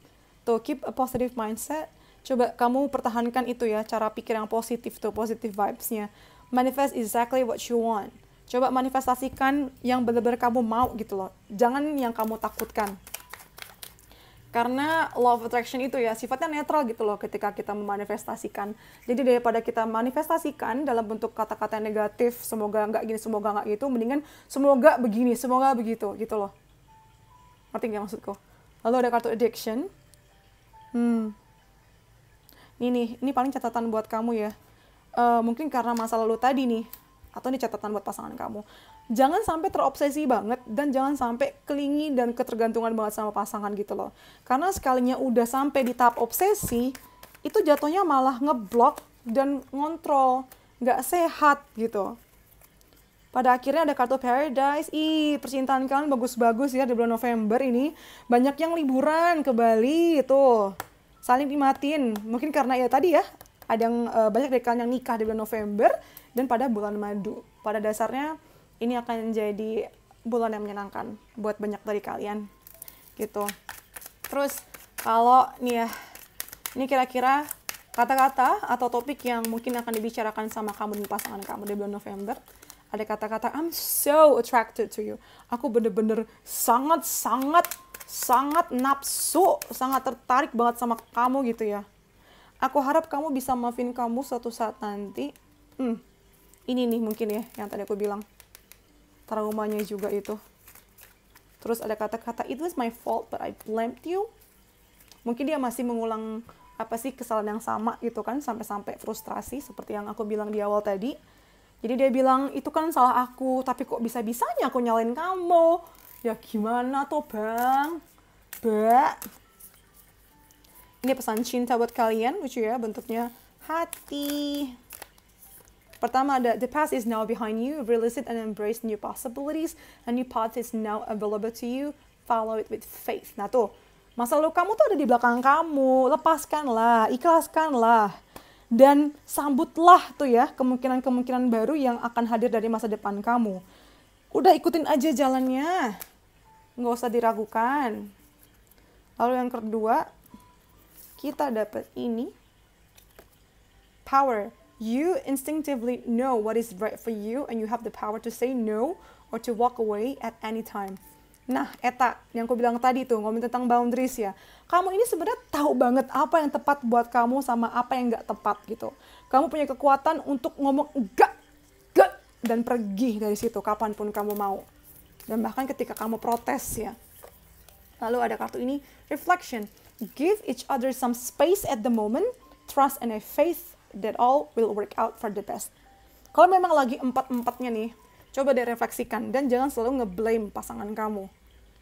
Tuh, keep a positive mindset. Coba kamu pertahankan itu ya, cara pikir yang positif tuh, positive vibes-nya. Manifest exactly what you want. Coba manifestasikan yang benar-benar kamu mau gitu loh. Jangan yang kamu takutkan. Karena law of attraction itu ya sifatnya netral gitu loh ketika kita memanifestasikan. Jadi daripada kita manifestasikan dalam bentuk kata-kata negatif, semoga nggak gini, semoga nggak gitu, mendingan semoga begini, semoga begitu gitu loh. Ngerti nggak maksudku? Lalu ada kartu addiction. Ini paling catatan buat kamu ya. Mungkin karena masa lalu tadi nih, atau ini catatan buat pasangan kamu. Jangan sampai terobsesi banget dan jangan sampai kelingi dan ketergantungan banget sama pasangan gitu loh. Karena sekalinya udah sampai di tahap obsesi, itu jatuhnya malah ngeblok dan ngontrol, nggak sehat gitu. Pada akhirnya ada kartu Paradise. Percintaan kalian bagus-bagus ya di bulan November ini. Banyak yang liburan ke Bali itu. Saling nikmatin. Mungkin karena ya tadi ya, ada yang banyak dari kalian yang nikah di bulan November dan pada bulan madu. Pada dasarnya ini akan jadi bulan yang menyenangkan buat banyak dari kalian gitu. Terus kalau nih ya, ini kira-kira kata-kata atau topik yang mungkin akan dibicarakan sama kamu dan pasangan kamu di bulan November. Ada kata-kata I'm so attracted to you. Aku bener-bener sangat nafsu, sangat tertarik banget sama kamu gitu ya. Aku harap kamu bisa maafin kamu suatu saat nanti. Ini nih mungkin ya yang tadi aku bilang. Traumanya juga itu. Terus ada kata-kata, it was my fault but I blamed you. Mungkin dia masih mengulang kesalahan yang sama gitu kan, sampai-sampai frustrasi seperti yang aku bilang di awal tadi. Jadi dia bilang, itu kan salah aku, tapi kok bisa-bisanya aku nyalain kamu. Ya gimana tuh bang? Ini pesan cinta buat kalian, lucu ya bentuknya hati. Pertama ada, the past is now behind you, release it and embrace new possibilities. A new path is now available to you, follow it with faith. Nah tuh, masa lalu kamu tuh ada di belakang kamu, lepaskanlah, ikhlaskanlah. Dan sambutlah tuh ya, kemungkinan-kemungkinan baru yang akan hadir dari masa depan kamu. Udah ikutin aja jalannya, nggak usah diragukan. Lalu yang kedua, kita dapat ini, power. You instinctively know what is right for you and you have the power to say no or to walk away at any time. Nah, eta yang aku bilang tadi tuh, ngomongin tentang boundaries ya. Kamu ini sebenarnya tahu banget apa yang tepat buat kamu sama apa yang nggak tepat gitu. Kamu punya kekuatan untuk ngomong enggak, dan pergi dari situ kapanpun kamu mau. Dan bahkan ketika kamu protes ya. Lalu ada kartu ini, reflection. Give each other some space at the moment, trust and a faith that all will work out for the best. Kalau memang lagi empat-empatnya nih, coba direfleksikan dan jangan selalu ngeblame pasangan kamu.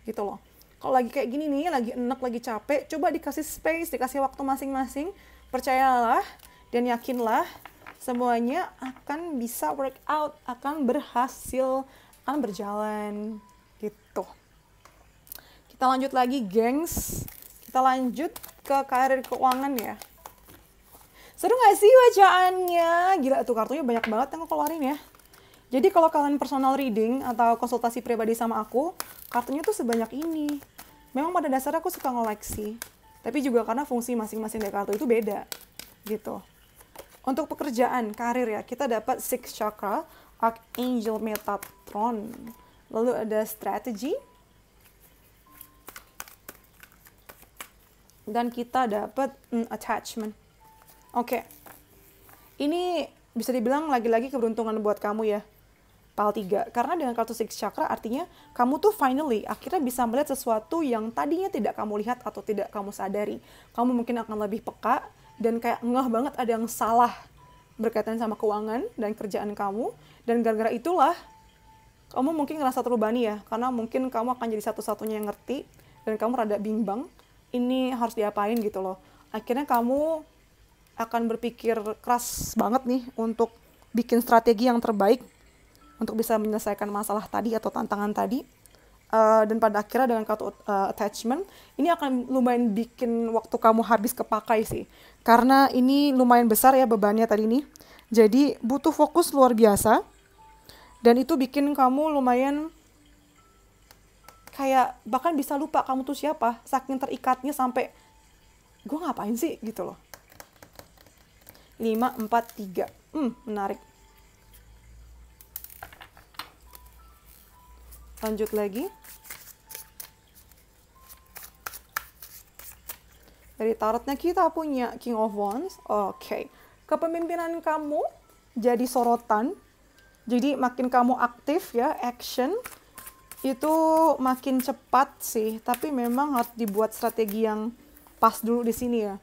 Gitu loh. Kalau lagi kayak gini nih, lagi enek, lagi capek, coba dikasih space, dikasih waktu masing-masing. Percayalah dan yakinlah semuanya akan bisa work out, akan berhasil, akan berjalan. Gitu. Kita lanjut lagi, gengs. Kita lanjut ke karir keuangan ya. Seru gak sih bacaannya? Gila tuh kartunya banyak banget yang aku keluarin ya. Jadi kalau kalian personal reading atau konsultasi pribadi sama aku, kartunya tuh sebanyak ini. Memang pada dasarnya aku suka ngoleksi. Tapi juga karena fungsi masing-masing dari kartu itu beda. Gitu. Untuk pekerjaan, karir ya, kita dapat Six Chakra, Archangel Metatron. Lalu ada Strategy. Dan kita dapat Attachment. Oke, ini bisa dibilang lagi-lagi keberuntungan buat kamu ya, Pal 3. Karena dengan kartu Six Chakra artinya kamu tuh finally akhirnya bisa melihat sesuatu yang tadinya tidak kamu lihat atau tidak kamu sadari. Kamu mungkin akan lebih peka dan kayak ngeh banget ada yang salah berkaitan sama keuangan dan kerjaan kamu. Dan gara-gara itulah kamu mungkin ngerasa terbebani ya, karena mungkin kamu akan jadi satu-satunya yang ngerti dan kamu rada bimbang, ini harus diapain gitu loh. Akhirnya kamu akan berpikir keras banget nih untuk bikin strategi yang terbaik untuk bisa menyelesaikan masalah tadi atau tantangan tadi. Dan pada akhirnya dengan kartu attachment, ini akan lumayan bikin waktu kamu habis kepakai sih. Karena ini lumayan besar ya bebannya tadi nih. Jadi butuh fokus luar biasa. Dan itu bikin kamu lumayan kayak bahkan bisa lupa kamu tuh siapa. Saking terikatnya sampai, gue ngapain sih gitu loh. 5, 4, 3. Menarik. Lanjut lagi. Dari tarotnya kita punya King of Wands. Oke. Kepemimpinan kamu jadi sorotan. Jadi makin kamu aktif ya, action. Itu makin cepat sih. Tapi memang harus dibuat strategi yang pas dulu di sini ya.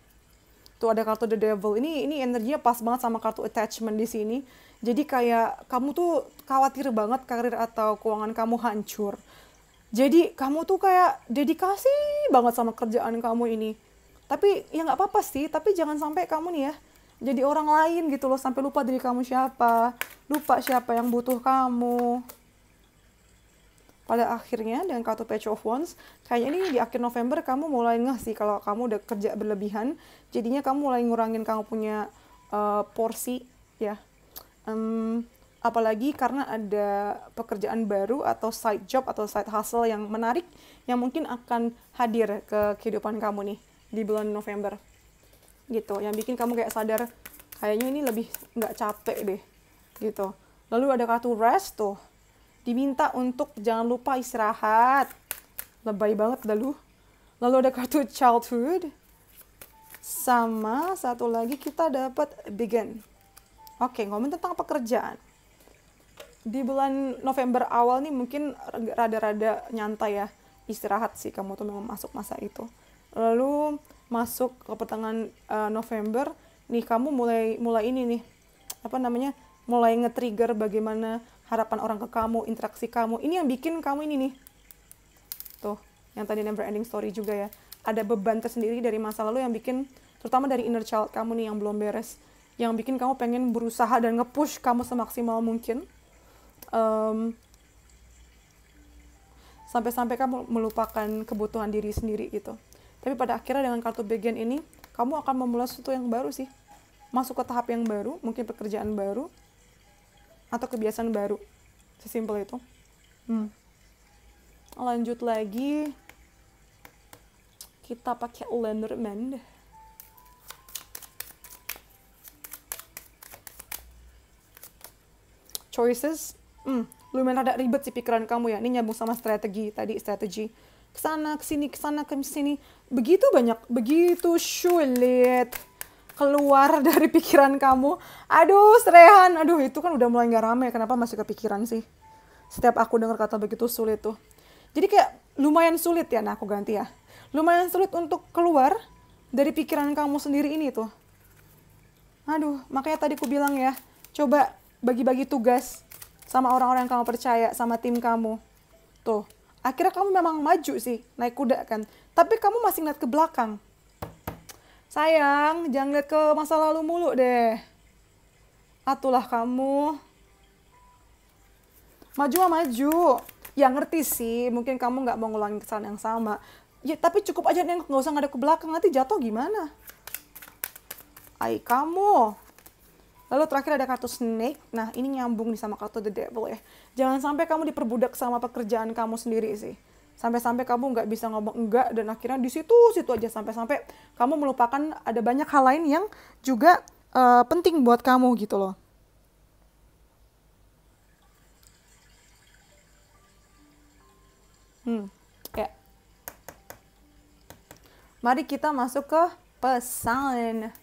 Tuh ada kartu The Devil. Ini energinya pas banget sama kartu attachment di sini. Jadi kayak kamu tuh khawatir banget karir atau keuangan kamu hancur. Jadi kamu tuh kayak dedikasi banget sama kerjaan kamu ini. Tapi ya nggak apa-apa sih. Tapi jangan sampai kamu nih ya jadi orang lain gitu loh. Sampai lupa diri kamu siapa. Lupa siapa yang butuh kamu. Pada akhirnya dengan kartu Page of Wands, kayaknya ini di akhir November kamu mulai ngeh sih kalau kamu udah kerja berlebihan. Jadinya kamu mulai ngurangin kamu punya porsi ya. Apalagi karena ada pekerjaan baru atau side job atau side hustle yang menarik yang mungkin akan hadir ke kehidupan kamu nih di bulan November. Gitu, yang bikin kamu kayak sadar kayaknya ini lebih nggak capek deh. Gitu. Lalu ada kartu rest tuh. Diminta untuk jangan lupa istirahat. Lebay banget dah lu. Lalu ada kartu childhood. Sama satu lagi kita dapat begin. Oke, ngomong tentang pekerjaan. Di bulan November awal nih mungkin rada-rada nyantai ya, istirahat sih kamu tuh memang masuk masa itu. Lalu masuk ke pertengahan November nih kamu mulai ini nih mulai nge-trigger bagaimana harapan orang ke kamu, interaksi kamu. Ini yang bikin kamu ini nih tuh yang tadi never ending story juga ya, ada beban tersendiri dari masa lalu yang bikin, terutama dari inner child kamu nih yang belum beres, yang bikin kamu pengen berusaha dan nge-push kamu semaksimal mungkin. Sampai-sampai kamu melupakan kebutuhan diri sendiri gitu. Tapi pada akhirnya dengan kartu begin ini, kamu akan memulai sesuatu yang baru sih. Masuk ke tahap yang baru, mungkin pekerjaan baru, atau kebiasaan baru. Sesimpel itu. Lanjut lagi. Kita pakai Lenormand. Choices. Lumayan rada ribet sih pikiran kamu ya. Ini nyambung sama strategi tadi, strategi. Kesana, kesini. Begitu banyak, begitu sulit keluar dari pikiran kamu. Aduh, Srehan. Aduh, itu kan udah mulai gak rame. Kenapa masih kepikiran sih? Setiap aku dengar kata begitu sulit tuh. Jadi kayak lumayan sulit ya. Nah, aku ganti ya. Lumayan sulit untuk keluar dari pikiran kamu sendiri ini tuh. Aduh, makanya tadi aku bilang ya. Coba bagi-bagi tugas sama orang-orang yang kamu percaya, sama tim kamu. Tuh, akhirnya kamu memang maju sih, naik kuda kan. Tapi kamu masih ngeliat ke belakang. Sayang, jangan lihat ke masa lalu mulu deh. Atulah kamu. Maju. Ya ngerti sih, mungkin kamu nggak mau ngulangin kesalahan yang sama. Ya, tapi cukup aja nggak usah ngadep ke belakang, nanti jatuh gimana? Kamu. Lalu terakhir ada kartu snake. Nah, ini nyambung nih sama kartu the devil ya. Jangan sampai kamu diperbudak sama pekerjaan kamu sendiri sih. Sampai-sampai kamu nggak bisa ngomong enggak dan akhirnya di situ aja. Sampai-sampai kamu melupakan ada banyak hal lain yang juga penting buat kamu gitu loh. Ya. Mari kita masuk ke pesan.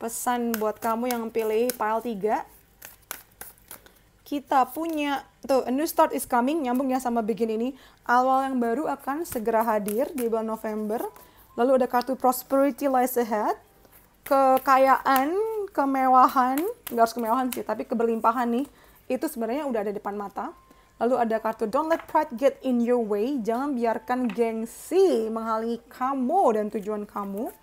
Pesan buat kamu yang pilih pile 3. Kita punya, tuh, a new start is coming, nyambung ya sama begin ini. Awal yang baru akan segera hadir di bulan November. Lalu ada kartu prosperity lies ahead. Kekayaan, kemewahan, nggak harus kemewahan sih, tapi keberlimpahan nih. Itu sebenarnya udah ada di depan mata. Lalu ada kartu don't let pride get in your way. Jangan biarkan gengsi menghalangi kamu dan tujuan kamu.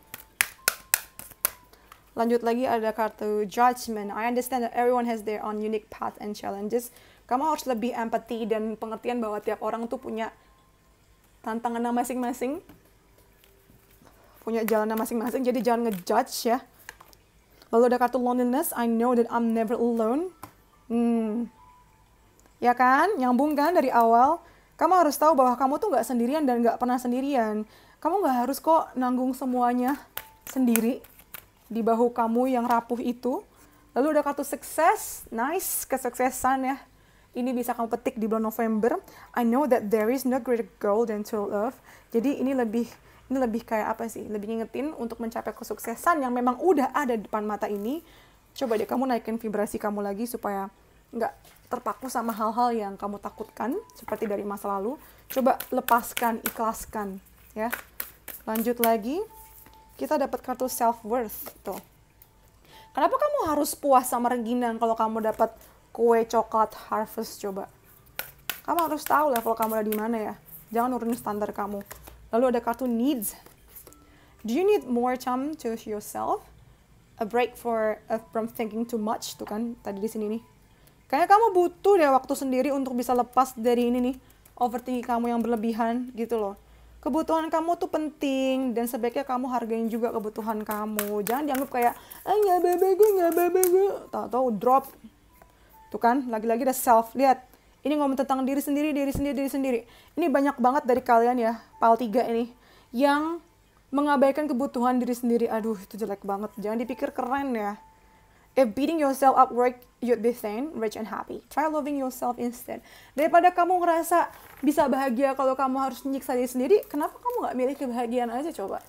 Lanjut lagi ada kartu judgment. I understand that everyone has their own unique path and challenges. Kamu harus lebih empati dan pengertian bahwa tiap orang tuh punya tantangan masing-masing. Punya jalannya masing-masing, jadi jangan ngejudge ya. Lalu ada kartu loneliness. I know that I'm never alone. Ya kan? Nyambung kan dari awal? Kamu harus tahu bahwa kamu tuh gak sendirian dan gak pernah sendirian. Kamu gak harus kok nanggung semuanya sendiri di bahu kamu yang rapuh itu. Lalu ada kartu sukses. Nice, kesuksesan ya. Ini bisa kamu petik di bulan November. I know that there is no greater goal than to love. Jadi ini lebih kayak apa sih? Lebih ngingetin untuk mencapai kesuksesan yang memang udah ada di depan mata ini. Coba deh kamu naikin vibrasi kamu lagi supaya nggak terpaku sama hal-hal yang kamu takutkan seperti dari masa lalu. Coba lepaskan, ikhlaskan ya. Lanjut lagi. Kita dapat kartu self-worth tuh. Kenapa kamu harus puas sama rengginang kalau kamu dapat kue coklat harvest coba? Kamu harus tahu level kamu ada di mana ya. Jangan nurunin standar kamu. Lalu ada kartu needs. Do you need more time to yourself? A break from thinking too much tuh kan tadi di sini nih. Kayaknya kamu butuh deh waktu sendiri untuk bisa lepas dari ini nih overthinking kamu yang berlebihan gitu loh. Kebutuhan kamu tuh penting dan sebaiknya kamu hargain juga kebutuhan kamu. Jangan dianggap kayak nggak apa-apa gue. Tahu-tahu drop. Tuh kan, lagi-lagi ada self. Lihat, ini ngomong tentang diri sendiri, diri sendiri, diri sendiri. Ini banyak banget dari kalian ya, PAL 3 ini, yang mengabaikan kebutuhan diri sendiri. Aduh, itu jelek banget. Jangan dipikir keren ya. If beating yourself up work, you'd be thin, rich, and happy. Try loving yourself instead. Daripada kamu ngerasa bisa bahagia kalau kamu harus nyiksa diri sendiri, kenapa kamu nggak milih kebahagiaan aja coba?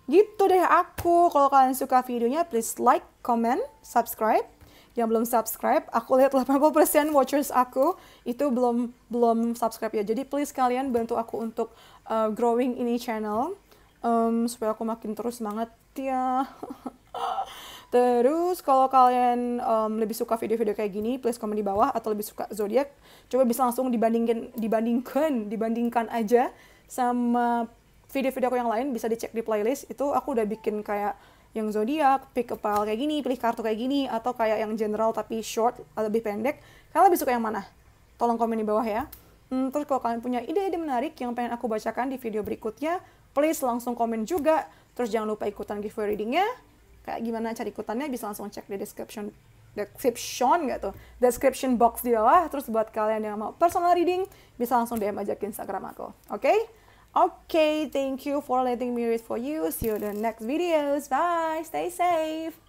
Gitu deh aku. Kalau kalian suka videonya, please like, comment, subscribe. Yang belum subscribe, aku lihat 80% watchers aku itu belum subscribe ya. Jadi please kalian bantu aku untuk growing ini channel, supaya aku makin terus semangat ya. Terus kalau kalian lebih suka video-video kayak gini, please komen di bawah. Atau lebih suka zodiak, coba bisa langsung dibandingkan aja sama video-video aku yang lain. Bisa dicek di playlist. Itu aku udah bikin kayak yang zodiak, pick a pile kayak gini, pilih kartu kayak gini, atau kayak yang general tapi short atau lebih pendek. Kalian lebih suka yang mana? Tolong komen di bawah ya. Terus kalau kalian punya ide-ide menarik yang pengen aku bacakan di video berikutnya, please langsung komen juga. Terus jangan lupa ikutan giveaway readingnya. Kayak gimana cari ikutannya, bisa langsung cek di description box di bawah. Terus buat kalian yang mau personal reading, bisa langsung DM aja ke Instagram aku. Oke? Okay, thank you for letting me read for you. See you in the next videos. Bye. Stay safe.